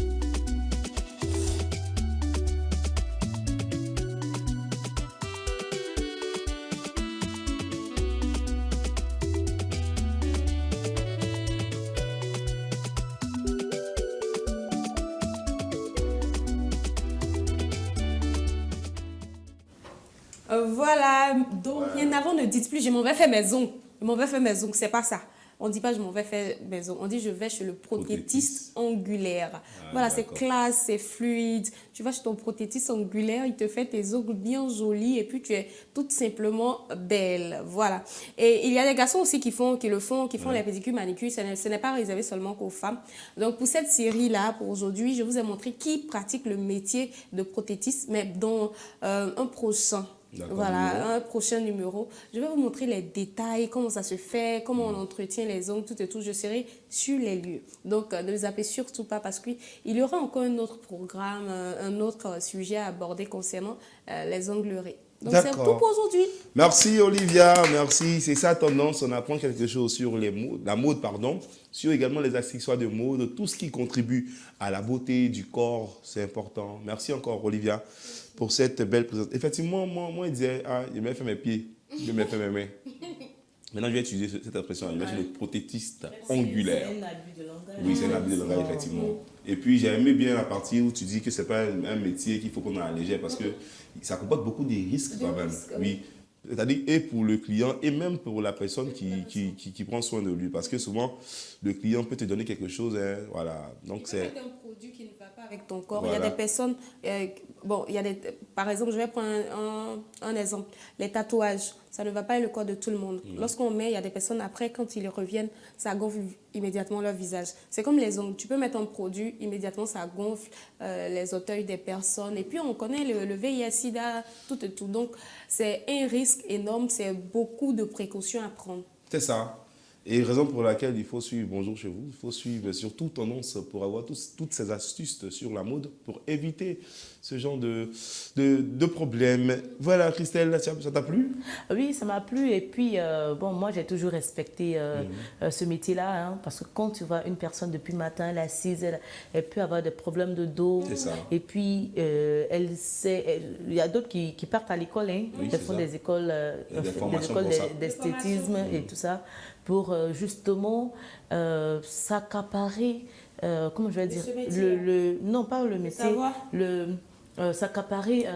Voilà, donc avant ne dites plus je m'en vais faire mes ongles. Je m'en vais faire mes ongles, c'est pas ça. On ne dit pas je m'en vais faire mes ongles, on dit je vais chez le prothétiste ongulaire. Voilà, c'est classe, c'est fluide. Tu vas chez ton prothétiste ongulaire, il te fait tes ongles bien jolis et puis tu es tout simplement belle. Voilà. Et il y a des garçons aussi qui font les pédicures, manicures. Ce n'est pas réservé seulement qu'aux femmes. Donc pour cette série-là, pour aujourd'hui, je vous ai montré qui pratique le métier de prothétiste, mais dans un prochain numéro. Je vais vous montrer les détails, comment ça se fait, comment on entretient les ongles, tout et tout. Je serai sur les lieux. Donc, ne zappez surtout pas parce qu'il y aura encore un autre programme, un autre sujet à aborder concernant les ongleries. Donc, c'est tout pour aujourd'hui. Merci Olivia, merci. C'est ça tendance, on apprend quelque chose sur la mode, sur également les accessoires de mode, tout ce qui contribue à la beauté du corps, c'est important. Merci encore Olivia pour cette belle présentation. Effectivement, moi, je disais, je vais faire mes pieds, je vais faire mes mains. Maintenant, je vais utiliser cette expression, je vais être le prothétiste ongulaire. C'est un abus de langage. Oui, c'est un abus de langage, effectivement. Et puis, j'ai aimé bien la partie où tu dis que ce n'est pas un métier qu'il faut qu'on ait à la légère parce que ça comporte beaucoup de risques quand même. Oui. C'est-à-dire, et pour le client, et même pour la personne qui prend soin de lui. Parce que souvent, le client peut te donner quelque chose. Hein, voilà. Donc, c'est un produit qui ne va pas avec ton corps. Voilà. Il y a des personnes... par exemple, je vais prendre un exemple. Les tatouages, ça ne va pas avec le corps de tout le monde. Lorsqu'on met, il y a des personnes, après, quand ils reviennent, ça gonfle immédiatement leur visage. C'est comme les ongles. Tu peux mettre un produit, immédiatement, ça gonfle les auteuils des personnes. Et puis, on connaît le VIH-Sida, tout et tout. Donc, c'est un risque énorme. C'est beaucoup de précautions à prendre. C'est ça. Et raison pour laquelle il faut suivre Bonjour chez vous, il faut suivre surtout Tendance pour avoir toutes ces astuces sur la mode pour éviter ce genre de problèmes. Voilà, Christelle, ça t'a plu? Oui, ça m'a plu. Et puis, moi, j'ai toujours respecté ce métier-là, hein, parce que quand tu vois une personne depuis le matin, elle est assise, elle peut avoir des problèmes de dos. C'est ça. Et puis, il y a d'autres qui partent à l'école, hein, qui font des écoles d'esthétisme et tout ça. pour justement s'accaparer, comment je vais dire, ce métier, non pas le métier, savoir. s'accaparer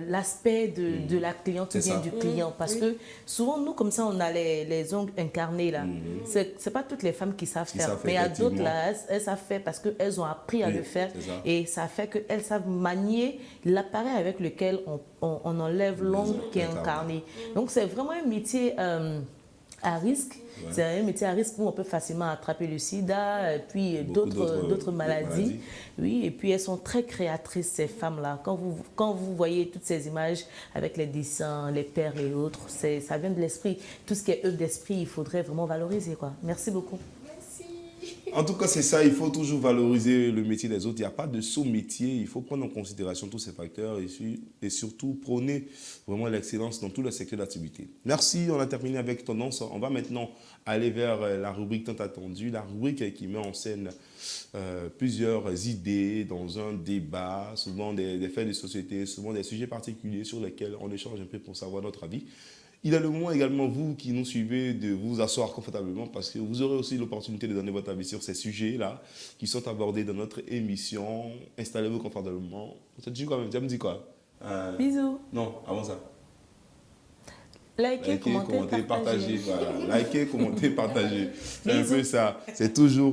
l'aspect de la cliente ou C'est bien ça. du client. Parce que souvent, nous, comme ça, on a les ongles incarnés là. C'est pas toutes les femmes qui savent faire. savent Mais il y a d'autres effectivement. là, elles savent faire parce qu'elles ont appris à Oui, le faire. c'est ça. Et ça fait qu'elles savent manier l'appareil avec lequel on enlève l'ongle qui est incarné. Donc, c'est vraiment un métier à risque. Ouais. C'est un métier à risque où on peut facilement attraper le sida et puis Beaucoup d'autres maladies. maladies. Oui, et puis elles sont très créatrices, ces femmes-là. Quand vous voyez toutes ces images avec les dessins, les perles et autres, ça vient de l'esprit. Tout ce qui est œuvre d'esprit, il faudrait vraiment valoriser, quoi. Merci beaucoup. En tout cas, c'est ça, il faut toujours valoriser le métier des autres. Il n'y a pas de sous-métier, il faut prendre en considération tous ces facteurs et surtout prôner vraiment l'excellence dans tous les secteurs d'activité. Merci, on a terminé avec Tendance. On va maintenant aller vers la rubrique tant attendue, la rubrique qui met en scène plusieurs idées dans un débat, souvent des faits de société, souvent des sujets particuliers sur lesquels on échange un peu pour savoir notre avis. Il est le moment également, vous qui nous suivez, de vous asseoir confortablement parce que vous aurez aussi l'opportunité de donner votre avis sur ces sujets-là qui sont abordés dans notre émission. Installez-vous confortablement. Tu dis quoi même? Tu me dis quoi? Bisous. Non, avant ça. Likez, commentez, partagez. Voilà. Likez, commentez, partagez. C'est un peu ça. C'est toujours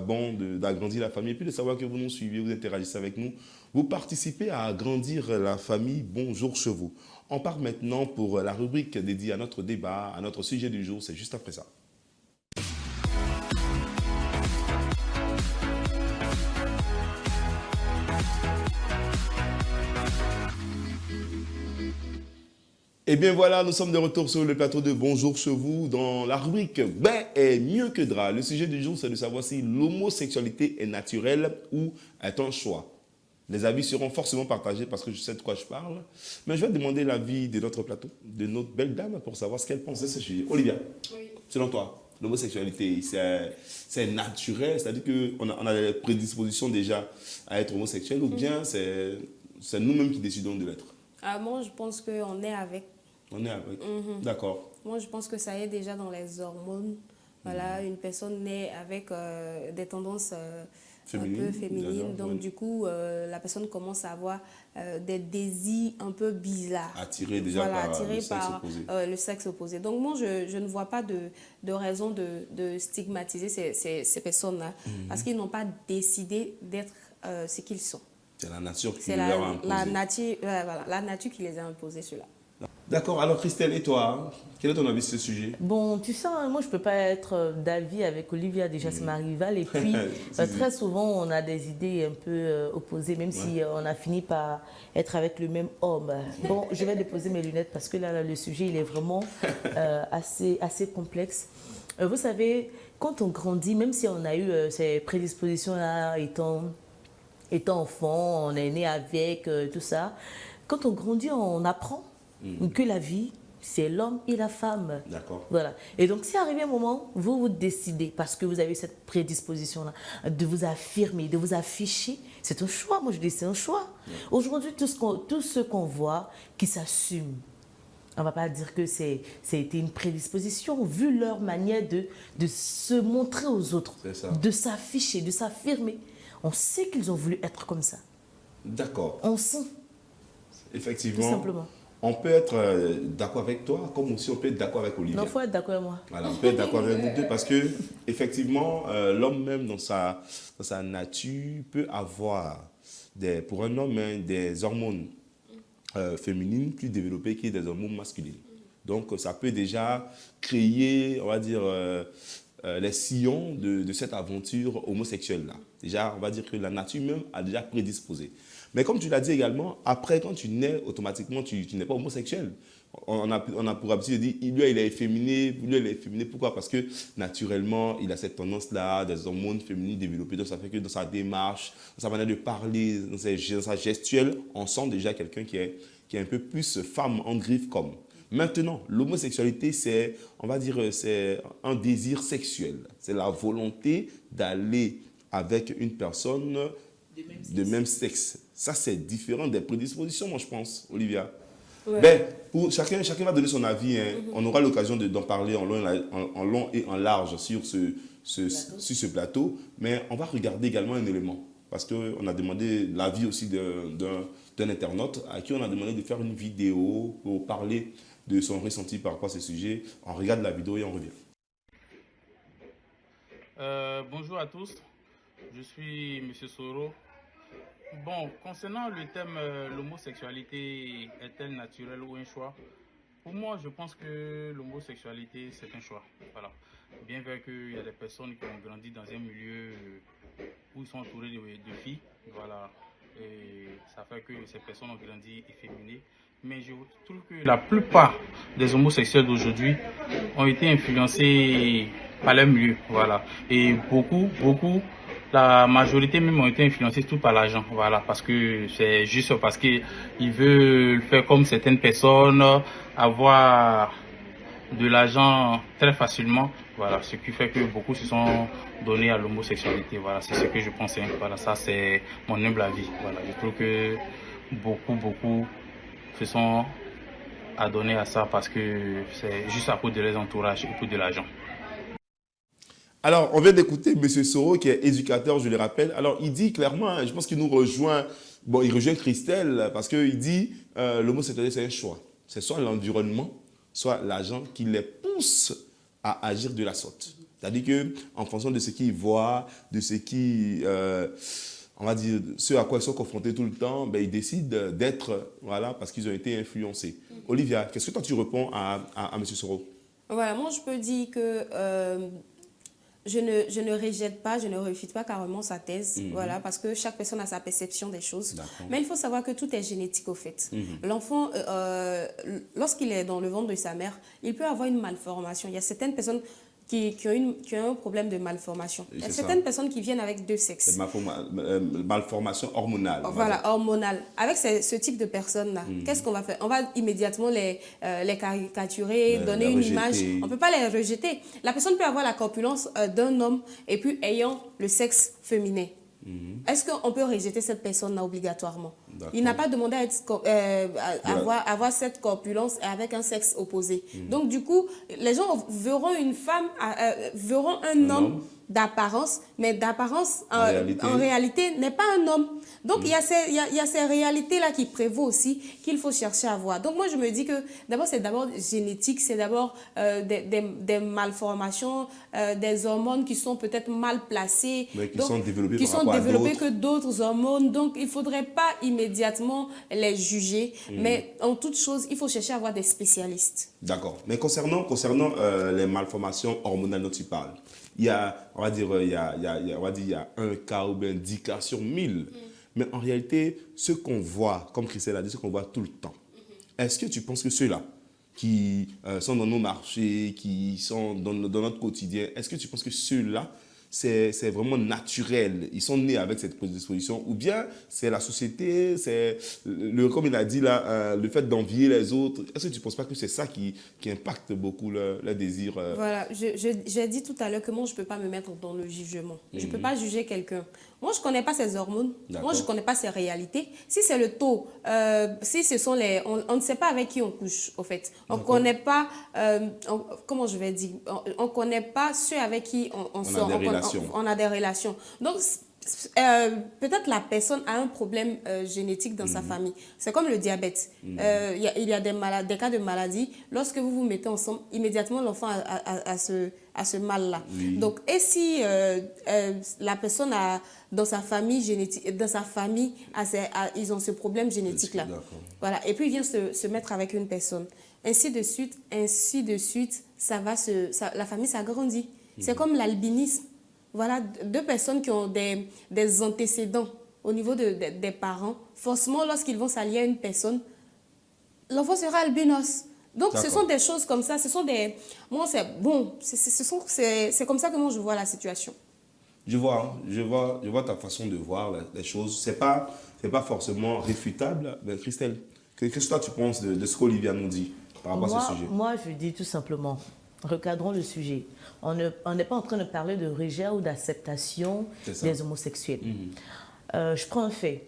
bon d'agrandir la famille et puis de savoir que vous nous suivez, vous interagissez avec nous. Vous participez à agrandir la famille. Bonjour chez vous. On part maintenant pour la rubrique dédiée à notre débat, à notre sujet du jour. C'est juste après ça. Et bien voilà, nous sommes de retour sur le plateau de Bonjour chez vous dans la rubrique Ben est mieux que drap. Le sujet du jour, c'est de savoir si l'homosexualité est naturelle ou est un choix. Les avis seront forcément partagés parce que je sais de quoi je parle. Mais je vais demander l'avis de notre plateau, de notre belle dame, pour savoir ce qu'elle pense de ce sujet. Olivia, selon toi, l'homosexualité, c'est naturel, c'est-à-dire qu'on a des prédispositions déjà à être homosexuel ou bien c'est nous-mêmes qui décidons de l'être? Moi, je pense qu'on est avec. On est avec. D'accord. Moi, je pense que ça est déjà dans les hormones. Voilà, une personne naît avec des tendances un peu féminines. Donc, du coup, la personne commence à avoir des désirs un peu bizarres. Attirée déjà par le sexe opposé. Donc, moi, je ne vois pas de raison de stigmatiser ces personnes-là parce qu'ils n'ont pas décidé d'être ce qu'ils sont. C'est la nature qui C'est leur a imposé. la nature qui les a imposé cela. D'accord. Alors, Christelle, et toi, quel est ton avis sur ce sujet? Bon, tu sais, moi, je ne peux pas être d'avis avec Olivia, déjà, c'est ma rivale. Et puis, très souvent, on a des idées un peu opposées, même si on a fini par être avec le même homme. Bon, je vais déposer mes lunettes parce que là, le sujet, il est vraiment assez complexe. Vous savez, quand on grandit, même si on a eu ces prédispositions-là étant enfant, on est né avec, tout ça, quand on grandit, on apprend que la vie, c'est l'homme et la femme. D'accord. Voilà. Et donc, si arrivé un moment, vous décidez, parce que vous avez cette prédisposition-là, de vous affirmer, de vous afficher, c'est un choix. Moi, je dis c'est un choix. Aujourd'hui, tout ce qu'on voit qui s'assume, on ne va pas dire que c'était une prédisposition, vu leur manière de se montrer aux autres, de s'afficher, de s'affirmer. On sait qu'ils ont voulu être comme ça. D'accord. On sent. Effectivement. Tout simplement. On peut être d'accord avec toi, comme aussi on peut être d'accord avec Olivia. Non, il faut être d'accord avec moi. Voilà, on peut être d'accord avec vous deux parce que, effectivement, l'homme même, dans sa nature, peut avoir, pour un homme, des hormones féminines plus développées que des hormones masculines. Donc, ça peut déjà créer, on va dire, les sillons de cette aventure homosexuelle-là. Déjà, on va dire que la nature même a déjà prédisposé. Mais comme tu l'as dit également, après, quand tu nais, automatiquement, tu n'es pas homosexuel. On a pour habitude de dire, lui, il est efféminé. Lui, il est efféminé. Pourquoi? Parce que, naturellement, il a cette tendance-là, des hormones féminines développées. Donc, ça fait que dans sa démarche, dans sa manière de parler, dans sa gestuelle, on sent déjà quelqu'un qui est un peu plus femme en griffe comme. Maintenant, l'homosexualité, c'est, on va dire, c'est un désir sexuel. C'est la volonté d'aller avec une personne de même sexe. Ça, c'est différent des prédispositions, moi, je pense, Olivia. Ouais. Ben, pour chacun va donner son avis. Hein. On aura l'occasion d'en parler en long et en large sur ce plateau. Mais on va regarder également un élément. Parce qu'on a demandé l'avis aussi d'un internaute à qui on a demandé de faire une vidéo pour parler de son ressenti par rapport à ce sujet. On regarde la vidéo et on revient. Bonjour à tous, je suis M. Soro. Bon, concernant le thème l'homosexualité est-elle naturelle ou un choix? Pour moi, je pense que l'homosexualité c'est un choix. Voilà. Bien vrai qu'il y a des personnes qui ont grandi dans un milieu où ils sont entourés de filles, voilà, et ça fait que ces personnes ont grandi efféminées. Mais je trouve que la plupart des homosexuels d'aujourd'hui ont été influencés par leur milieu, voilà. Et beaucoup, la majorité même ont été influencés tout par l'argent, voilà, parce que c'est juste parce qu'ils veulent faire comme certaines personnes, avoir de l'argent très facilement, voilà, ce qui fait que beaucoup se sont donnés à l'homosexualité, voilà, c'est ce que je pense, hein. Voilà, ça c'est mon humble avis, voilà, je trouve que beaucoup se sont adonnés à ça parce que c'est juste à cause de leur entourage et pour de l'argent. Alors, on vient d'écouter M. Soro, qui est éducateur, je le rappelle. Alors, il dit clairement, hein, je pense qu'il nous rejoint, bon, il rejoint Christelle, parce qu'il dit l'homosexualité, c'est un choix. C'est soit l'environnement, soit l'argent qui les pousse à agir de la sorte. C'est-à-dire qu'en fonction de ce qu'ils voient, de ce qui, on va dire, ce à quoi ils sont confrontés tout le temps, ben, ils décident d'être, voilà, parce qu'ils ont été influencés. Olivia, qu'est-ce que toi tu réponds à M. Soro? Voilà, moi je peux dire que je ne rejette pas, je ne refute pas carrément sa thèse, voilà, parce que chaque personne a sa perception des choses. Mais il faut savoir que tout est génétique au fait. L'enfant, lorsqu'il est dans le ventre de sa mère, il peut avoir une malformation. Il y a certaines personnes qui ont un problème de malformation. Il y a certaines personnes qui viennent avec deux sexes. Malformation hormonale. Voilà, hormonale. Avec ce type de personnes-là, qu'est-ce qu'on va faire? On va immédiatement les caricaturer, donner une image. On ne peut pas les rejeter. La personne peut avoir la corpulence d'un homme et puis ayant le sexe féminin. Est-ce qu'on peut rejeter cette personne-là obligatoirement? Il n'a pas demandé à avoir cette corpulence avec un sexe opposé. Donc, du coup, les gens verront une femme, verront un homme d'apparence, mais d'apparence, en réalité, n'est pas un homme. Donc, il y a ces réalités-là qui prévaut aussi, qu'il faut chercher à voir. Donc, moi, je me dis que d'abord, c'est d'abord génétique, c'est d'abord des malformations, des hormones qui sont peut-être mal placées. Mais qui donc, sont développées qui par sont rapport à développées d'autres. que d'autres hormones. Donc, il ne faudrait pas immédiatement les juger. Mais en toute chose, il faut chercher à avoir des spécialistes. D'accord. Mais concernant les malformations hormonales dont tu parles, il y a, on va dire, il y a un cas ou bien 10 cas sur 1000. Mais en réalité, ce qu'on voit, comme Christelle a dit, ce qu'on voit tout le temps, est-ce que tu penses que ceux-là qui sont dans nos marchés, qui sont dans notre quotidien, est-ce que tu penses que ceux-là, c'est vraiment naturel, ils sont nés avec cette prédisposition, ou bien c'est la société, c'est, comme il a dit là, le fait d'envier les autres. Est-ce que tu ne penses pas que c'est ça qui impacte beaucoup le désir Voilà, j'ai dit tout à l'heure que moi, je ne peux pas me mettre dans le jugement. Je ne peux pas juger quelqu'un. Moi, je ne connais pas ses hormones. Moi, je ne connais pas ses réalités. Si c'est le taux, si ce sont les... On ne sait pas avec qui on couche, au fait. On ne connaît pas... comment je vais dire? On ne connaît pas ceux avec qui on sort. On a des relations. Donc, peut-être la personne a un problème génétique dans sa famille. C'est comme le diabète. Il y a des cas de maladie. Lorsque vous vous mettez ensemble, immédiatement, l'enfant a ce mal-là. Donc, et si la personne a... Dans sa famille génétique, ils ont ce problème génétique-là. Voilà. Et puis, il vient se mettre avec une personne. Ainsi de suite, la famille s'agrandit. C'est comme l'albinisme. Voilà, deux personnes qui ont des antécédents au niveau des parents. Forcément, lorsqu'ils vont s'allier à une personne, l'enfant sera albinos. Donc, ce sont des choses comme ça. Ce sont des... Moi, c'est bon. C'est comme ça que moi, je vois la situation. Je vois ta façon de voir les choses. C'est pas forcément réfutable. Mais Christelle, qu'est-ce que toi tu penses de ce qu'Olivia nous dit par rapport à ce sujet? Moi, je dis tout simplement, recadrons le sujet. On n'est pas en train de parler de rejet ou d'acceptation des homosexuels. Je prends un fait.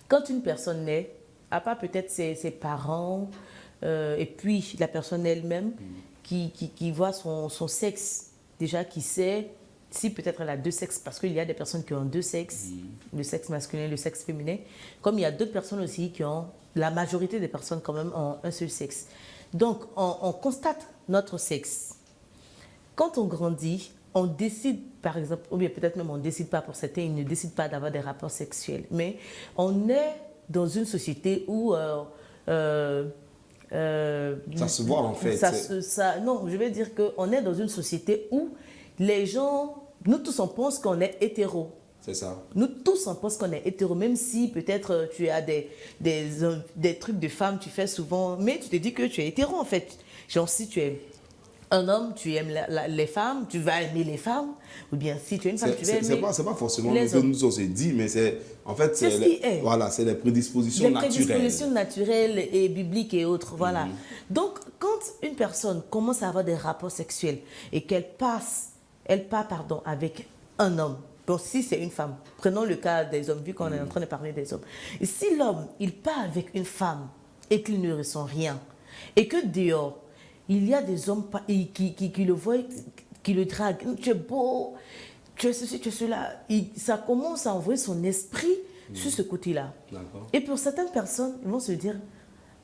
Quand une personne naît, à part peut-être ses parents et puis la personne elle-même qui voit son sexe, déjà qui sait si peut-être elle a deux sexes, parce qu'il y a des personnes qui ont deux sexes, le sexe masculin, le sexe féminin, comme il y a d'autres personnes aussi qui ont, la majorité des personnes quand même ont un seul sexe. Donc on constate notre sexe. Quand on grandit, on décide, par exemple, ou bien peut-être même on ne décide pas, pour certains, ils ne décident pas d'avoir des rapports sexuels, mais on est dans une société où... ça se voit en fait. Non, je vais dire qu'on est dans une société où les gens, nous tous on pense qu'on est hétéro. C'est ça. Nous tous on pense qu'on est hétéro, même si peut-être tu as des trucs de femmes, tu fais souvent, mais tu te dis que tu es hétéro en fait. Genre si tu es un homme, tu aimes les femmes, tu vas aimer les femmes, ou bien si tu es une femme, tu vas aimer c'est pas forcément les ce que hommes. nous on s'est dit, mais c'est en fait C'est ce qui est. Voilà, c'est les prédispositions des naturelles. prédispositions naturelles et bibliques et autres, voilà. Donc, quand une personne commence à avoir des rapports sexuels et qu'elle part avec un homme, bon, si c'est une femme, prenons le cas des hommes, vu qu'on est en train de parler des hommes. Et si l'homme, il part avec une femme et qu'il ne ressent rien, et que dehors, il y a des hommes qui le voient, qui le draguent, tu es beau, tu es ceci, tu es cela, ça commence à envoyer son esprit sur ce côté-là. Et pour certaines personnes, ils vont se dire,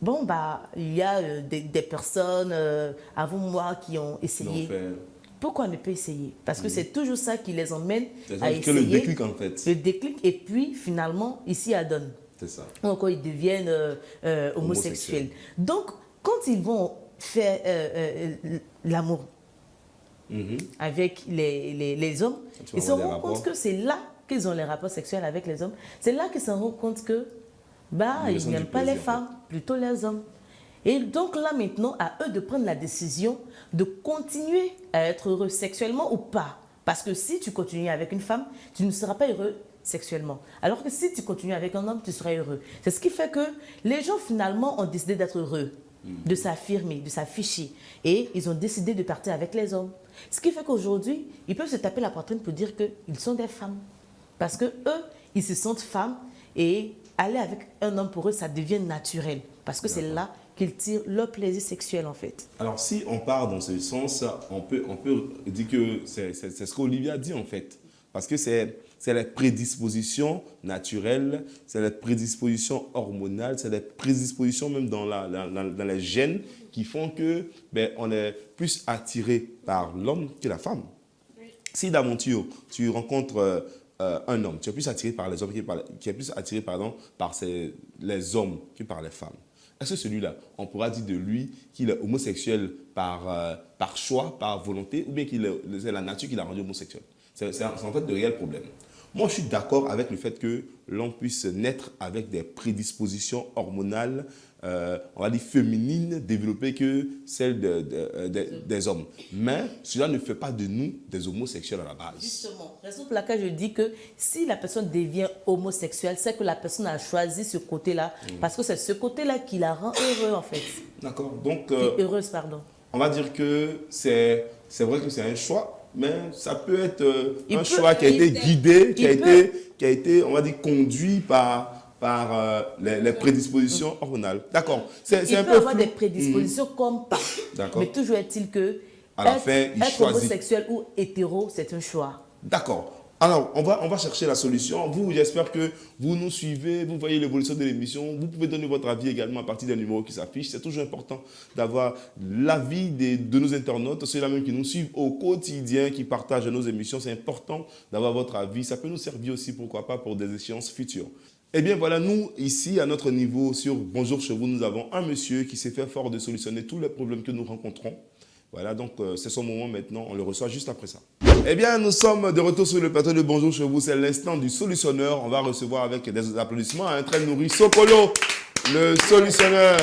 bon, bah, il y a des personnes avant moi qui ont essayé. Pourquoi ne pas essayer? Parce que c'est toujours ça qui les emmène à essayer. Le déclic en fait. Le déclic, et puis finalement, ici à donne. C'est ça. Donc, ils deviennent homosexuels. Donc, quand ils vont faire l'amour avec les hommes, ils se rendent compte que c'est là qu'ils ont les rapports sexuels avec les hommes. C'est là qu'ils se rendent compte que ils n'aiment pas les femmes, plutôt les hommes. Et donc là maintenant, à eux de prendre la décision de continuer à être heureux sexuellement ou pas. Parce que si tu continues avec une femme, tu ne seras pas heureux sexuellement. Alors que si tu continues avec un homme, tu seras heureux. C'est ce qui fait que les gens finalement ont décidé d'être heureux, de s'affirmer, de s'afficher. Et ils ont décidé de partir avec les hommes. Ce qui fait qu'aujourd'hui, ils peuvent se taper la poitrine pour dire qu'ils sont des femmes. Parce que eux, ils se sentent femmes et aller avec un homme pour eux, ça devient naturel. Parce que c'est là qu'ils tirent leur plaisir sexuel en fait. Alors si on part dans ce sens, on peut dire que c'est ce qu'Olivia dit en fait. Parce que c'est les prédispositions naturelles, c'est les prédispositions hormonales, c'est les prédispositions même dans les gènes qui font que on est plus attiré par l'homme que la femme. Oui. Si d'aventure tu rencontres un homme, tu es plus attiré par les hommes qui est plus attiré par les hommes que par les femmes. Est-ce que celui-là, on pourra dire de lui qu'il est homosexuel par choix, par volonté, ou bien c'est la nature qui l'a rendu homosexuel? C'est en fait de réels problèmes. Moi, je suis d'accord avec le fait que l'on puisse naître avec des prédispositions hormonales, on va dire féminines, développées que celles des hommes. Mais cela ne fait pas de nous des homosexuels à la base. Justement, raison pour laquelle je dis que si la personne devient homosexuelle, c'est que la personne a choisi ce côté-là, parce que c'est ce côté-là qui la rend heureux en fait. D'accord. Donc, heureuse, pardon. On va dire que c'est vrai que c'est un choix. Mais ça peut être un choix qui a été guidé, qui a été, on va dire, conduit par les prédispositions hormonales. D'accord. Il peut avoir des prédispositions comme pas. Mais toujours est-il que être homosexuel ou hétéro, c'est un choix. D'accord. Alors, on va chercher la solution. Vous, j'espère que vous nous suivez, vous voyez l'évolution de l'émission. Vous pouvez donner votre avis également à partir des numéros qui s'affichent. C'est toujours important d'avoir l'avis de nos internautes, ceux-là même qui nous suivent au quotidien, qui partagent nos émissions. C'est important d'avoir votre avis. Ça peut nous servir aussi, pourquoi pas, pour des échéances futures. Eh bien voilà, nous, ici, à notre niveau, sur Bonjour chez vous, nous avons un monsieur qui s'est fait fort de solutionner tous les problèmes que nous rencontrons. Voilà, donc c'est son moment maintenant, on le reçoit juste après ça. Eh bien, nous sommes de retour sur le plateau de Bonjour chez vous, c'est l'instant du solutionneur. On va recevoir avec des applaudissements un très nourri Sokolo, le solutionneur.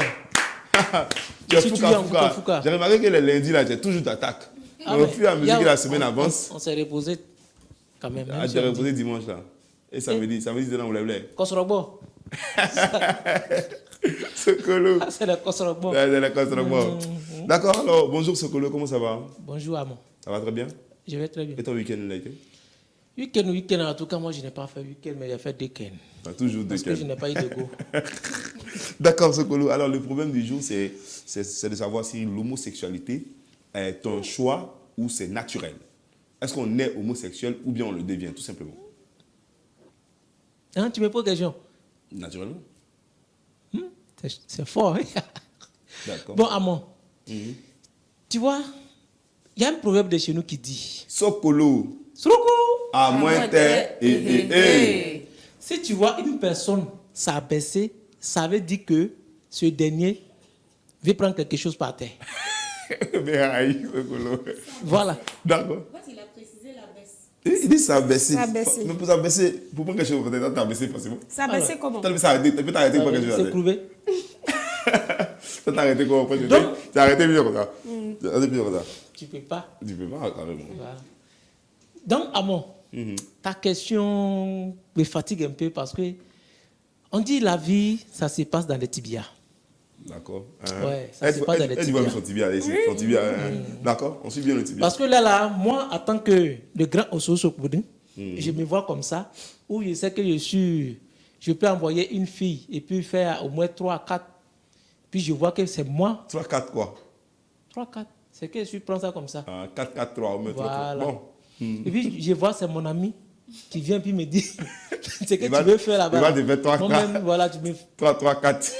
Tu es fouca. J'ai remarqué que les lundis, là, tu es toujours d'attaque. Au fur et à mesure que la semaine avance. On s'est reposé quand même. Ah, tu es reposé dimanche, là. Et samedi, de là, on lève. Kosrobo. Sokolo. C'est le Kosrobo. C'est le Kosrobo. D'accord, alors bonjour Sokolo, comment ça va? Bonjour Amon. Ça va très bien? Je vais très bien. Et ton week-end là? Week-end, en tout cas, moi je n'ai pas fait week-end, mais j'ai fait week-end. Toujours parce que je n'ai pas eu de go. D'accord, Sokolo. Alors, le problème du jour, c'est de savoir si l'homosexualité est un choix ou c'est naturel. Est-ce qu'on est homosexuel ou bien on le devient, tout simplement? Hein, tu me poses question. Naturellement. C'est fort. Hein? D'accord. Bon, Amon, tu vois, il y a un proverbe de chez nous qui dit Sokolo, Souroukou, à moins t'es. si tu vois une personne s'abaisser, ça veut dire que ce dernier veut prendre quelque chose par terre. Mais aïe, Sokolo. Voilà. D'accord. Il a précisé la baisse. Il dit s'abaisser. S'abaisser. Mais pour s'abaisser, pour prendre quelque chose, peut-être t'abaisser facilement. Ça baissait comment? Tu peux t'arrêter pour quelque chose. C'est prouvé. Ça t'a arrêté comment? Tu Donc- as arrêté bien comme ça. Tu as arrêté bien comme ça. Tu peux pas. Tu peux pas, carrément. Voilà. Donc, Amon, ta question me fatigue un peu parce que on dit la vie, ça se passe dans les tibias. D'accord. Ouais, ça se passe dans les Elle dit voir tibias. son tibia ici. Son tibia. D'accord, on suit bien le tibia. Parce que là, moi, en tant que le grand Ososo Koudin, je me vois comme ça, où je sais que je peux envoyer une fille et puis faire au moins 3, 4. Puis je vois que c'est moi. 3, 4 quoi? 3, 4. C'est que je prends ça comme ça. 4, 4, 3. On met 3, 3. Voilà. Bon. Et puis je vois, c'est mon ami qui vient puis me dit c'est que Il tu va- veux faire là-bas. il va te faire 3, 4. Moi-même, voilà, tu me... 3, 3, 4.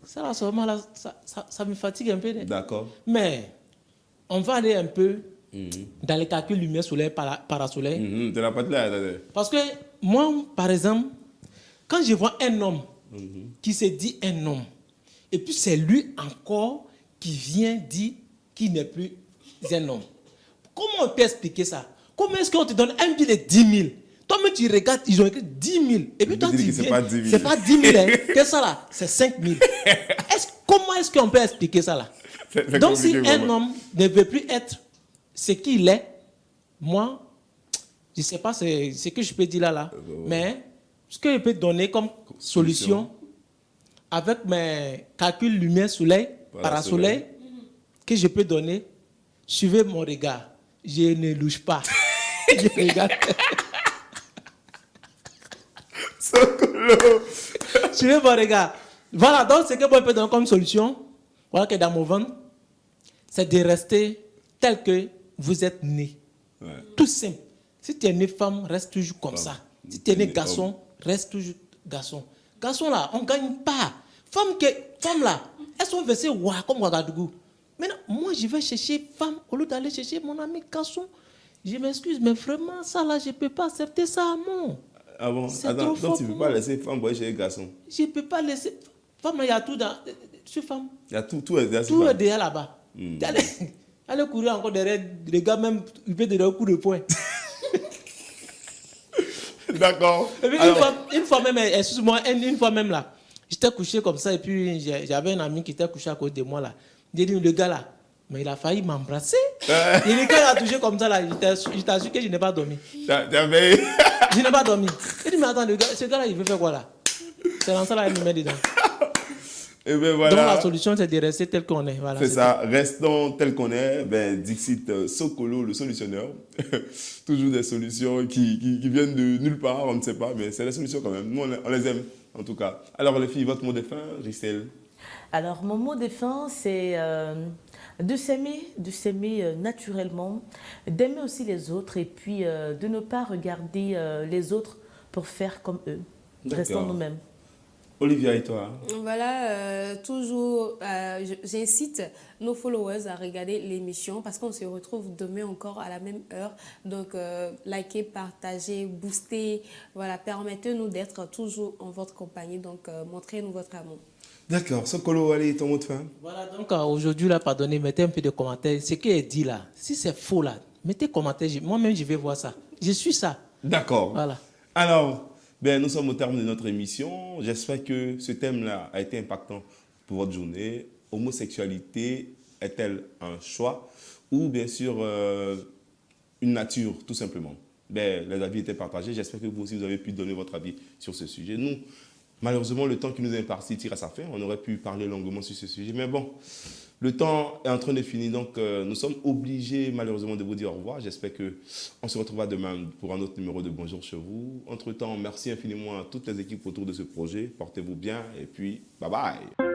Ça, là, seulement, là, ça me fatigue un peu. D'accord. Mais on va aller un peu dans les calculs lumière solaire, parasoleil. Tu n'as pas de là. Parce que moi, par exemple, quand je vois un homme qui se dit un homme, et puis c'est lui encore qui vient dire qu'il n'est plus un homme. Comment on peut expliquer ça? Comment est-ce qu'on te donne un billet de 10 000? Toi-même, tu regardes, ils ont écrit 10 000. Et puis toi, tu dis que viens, c'est pas 10 000. c'est pas 10 000. Hein. Qu'est-ce ça là? C'est 5 000. Comment est-ce qu'on peut expliquer ça là? C'est Donc, si compliqué, un vraiment. homme ne veut plus être ce qu'il est, moi, je ne sais pas ce que je peux dire là, mais ce que je peux donner comme solution, avec mes calculs lumière, soleil, parasoleil, que je peux donner, suivez mon regard. Je ne louche pas. Je regarde. Suivez mon regard. Voilà, donc ce que moi je peux donner comme solution, voilà que dans mon ventre, c'est de rester tel que vous êtes né. Tout simple. Si tu es né femme, reste toujours comme ça. Si tu es né garçon, reste toujours garçon. Garçon là, on ne gagne pas. Femme là, elles sont versées comme Ouagadougou. Maintenant, moi je vais chercher femme au lieu d'aller chercher mon ami garçon. Je m'excuse, mais vraiment, ça là, je ne peux pas accepter ça à moi. Ah bon? C'est Attends, trop fort donc tu ne peux pour pas moi. laisser femme boire chez les garçons? Je ne peux pas laisser. Femme, il y a tout dans. Sur femme. Il y a tout est derrière. Tout est derrière là-bas. Allez courir encore derrière. Les gars, même, ils peuvent donner un coup de poing. D'accord. Et puis, une fois même, excuse-moi, une fois même là, j'étais couché comme ça et puis j'avais un ami qui était couché à côté de moi là. J'ai dit, le gars là, mais il a failli m'embrasser. Et le gars a touché comme ça là, je t'assure que je n'ai pas dormi. Je n'ai pas dormi. Il dit, mais attends, ce gars là, il veut faire quoi là? C'est dans ça là, il me met dedans. Et ben voilà. Donc la solution, c'est de rester tel qu'on est. Voilà, c'est ça, restons tel qu'on est. Ben, Dixit Sokolo, le solutionneur. Toujours des solutions qui viennent de nulle part, on ne sait pas, mais c'est des solutions quand même. Nous, on les aime, en tout cas. Alors, les filles, votre mot de fin, Gisèle? Alors, mon mot de fin, c'est de s'aimer naturellement, d'aimer aussi les autres et puis de ne pas regarder les autres pour faire comme eux. Restons nous-mêmes. Olivia et toi? Voilà, toujours, j'incite nos followers à regarder l'émission parce qu'on se retrouve demain encore à la même heure. Donc, likez, partagez, boostez. Voilà, permettez-nous d'être toujours en votre compagnie. Donc, montrez-nous votre amour. D'accord. Sokolo, allez, ton mot de fin? Voilà, donc aujourd'hui, là, pardonnez, mettez un peu de commentaires. Ce qui est dit là, si c'est faux là, mettez commentaires. Moi-même, je vais voir ça. Je suis ça. D'accord. Voilà. Alors, ben, nous sommes au terme de notre émission. J'espère que ce thème-là a été impactant pour votre journée. Homosexualité est-elle un choix ou bien sûr une nature, tout simplement? Ben, les avis étaient partagés. J'espère que vous aussi, vous avez pu donner votre avis sur ce sujet. Nous, Malheureusement, le temps qui nous est imparti tire à sa fin. On aurait pu parler longuement sur ce sujet. Mais bon, le temps est en train de finir. Donc, nous sommes obligés, malheureusement, de vous dire au revoir. J'espère qu'on se retrouvera demain pour un autre numéro de Bonjour chez vous. Entre-temps, merci infiniment à toutes les équipes autour de ce projet. Portez-vous bien et puis, bye bye.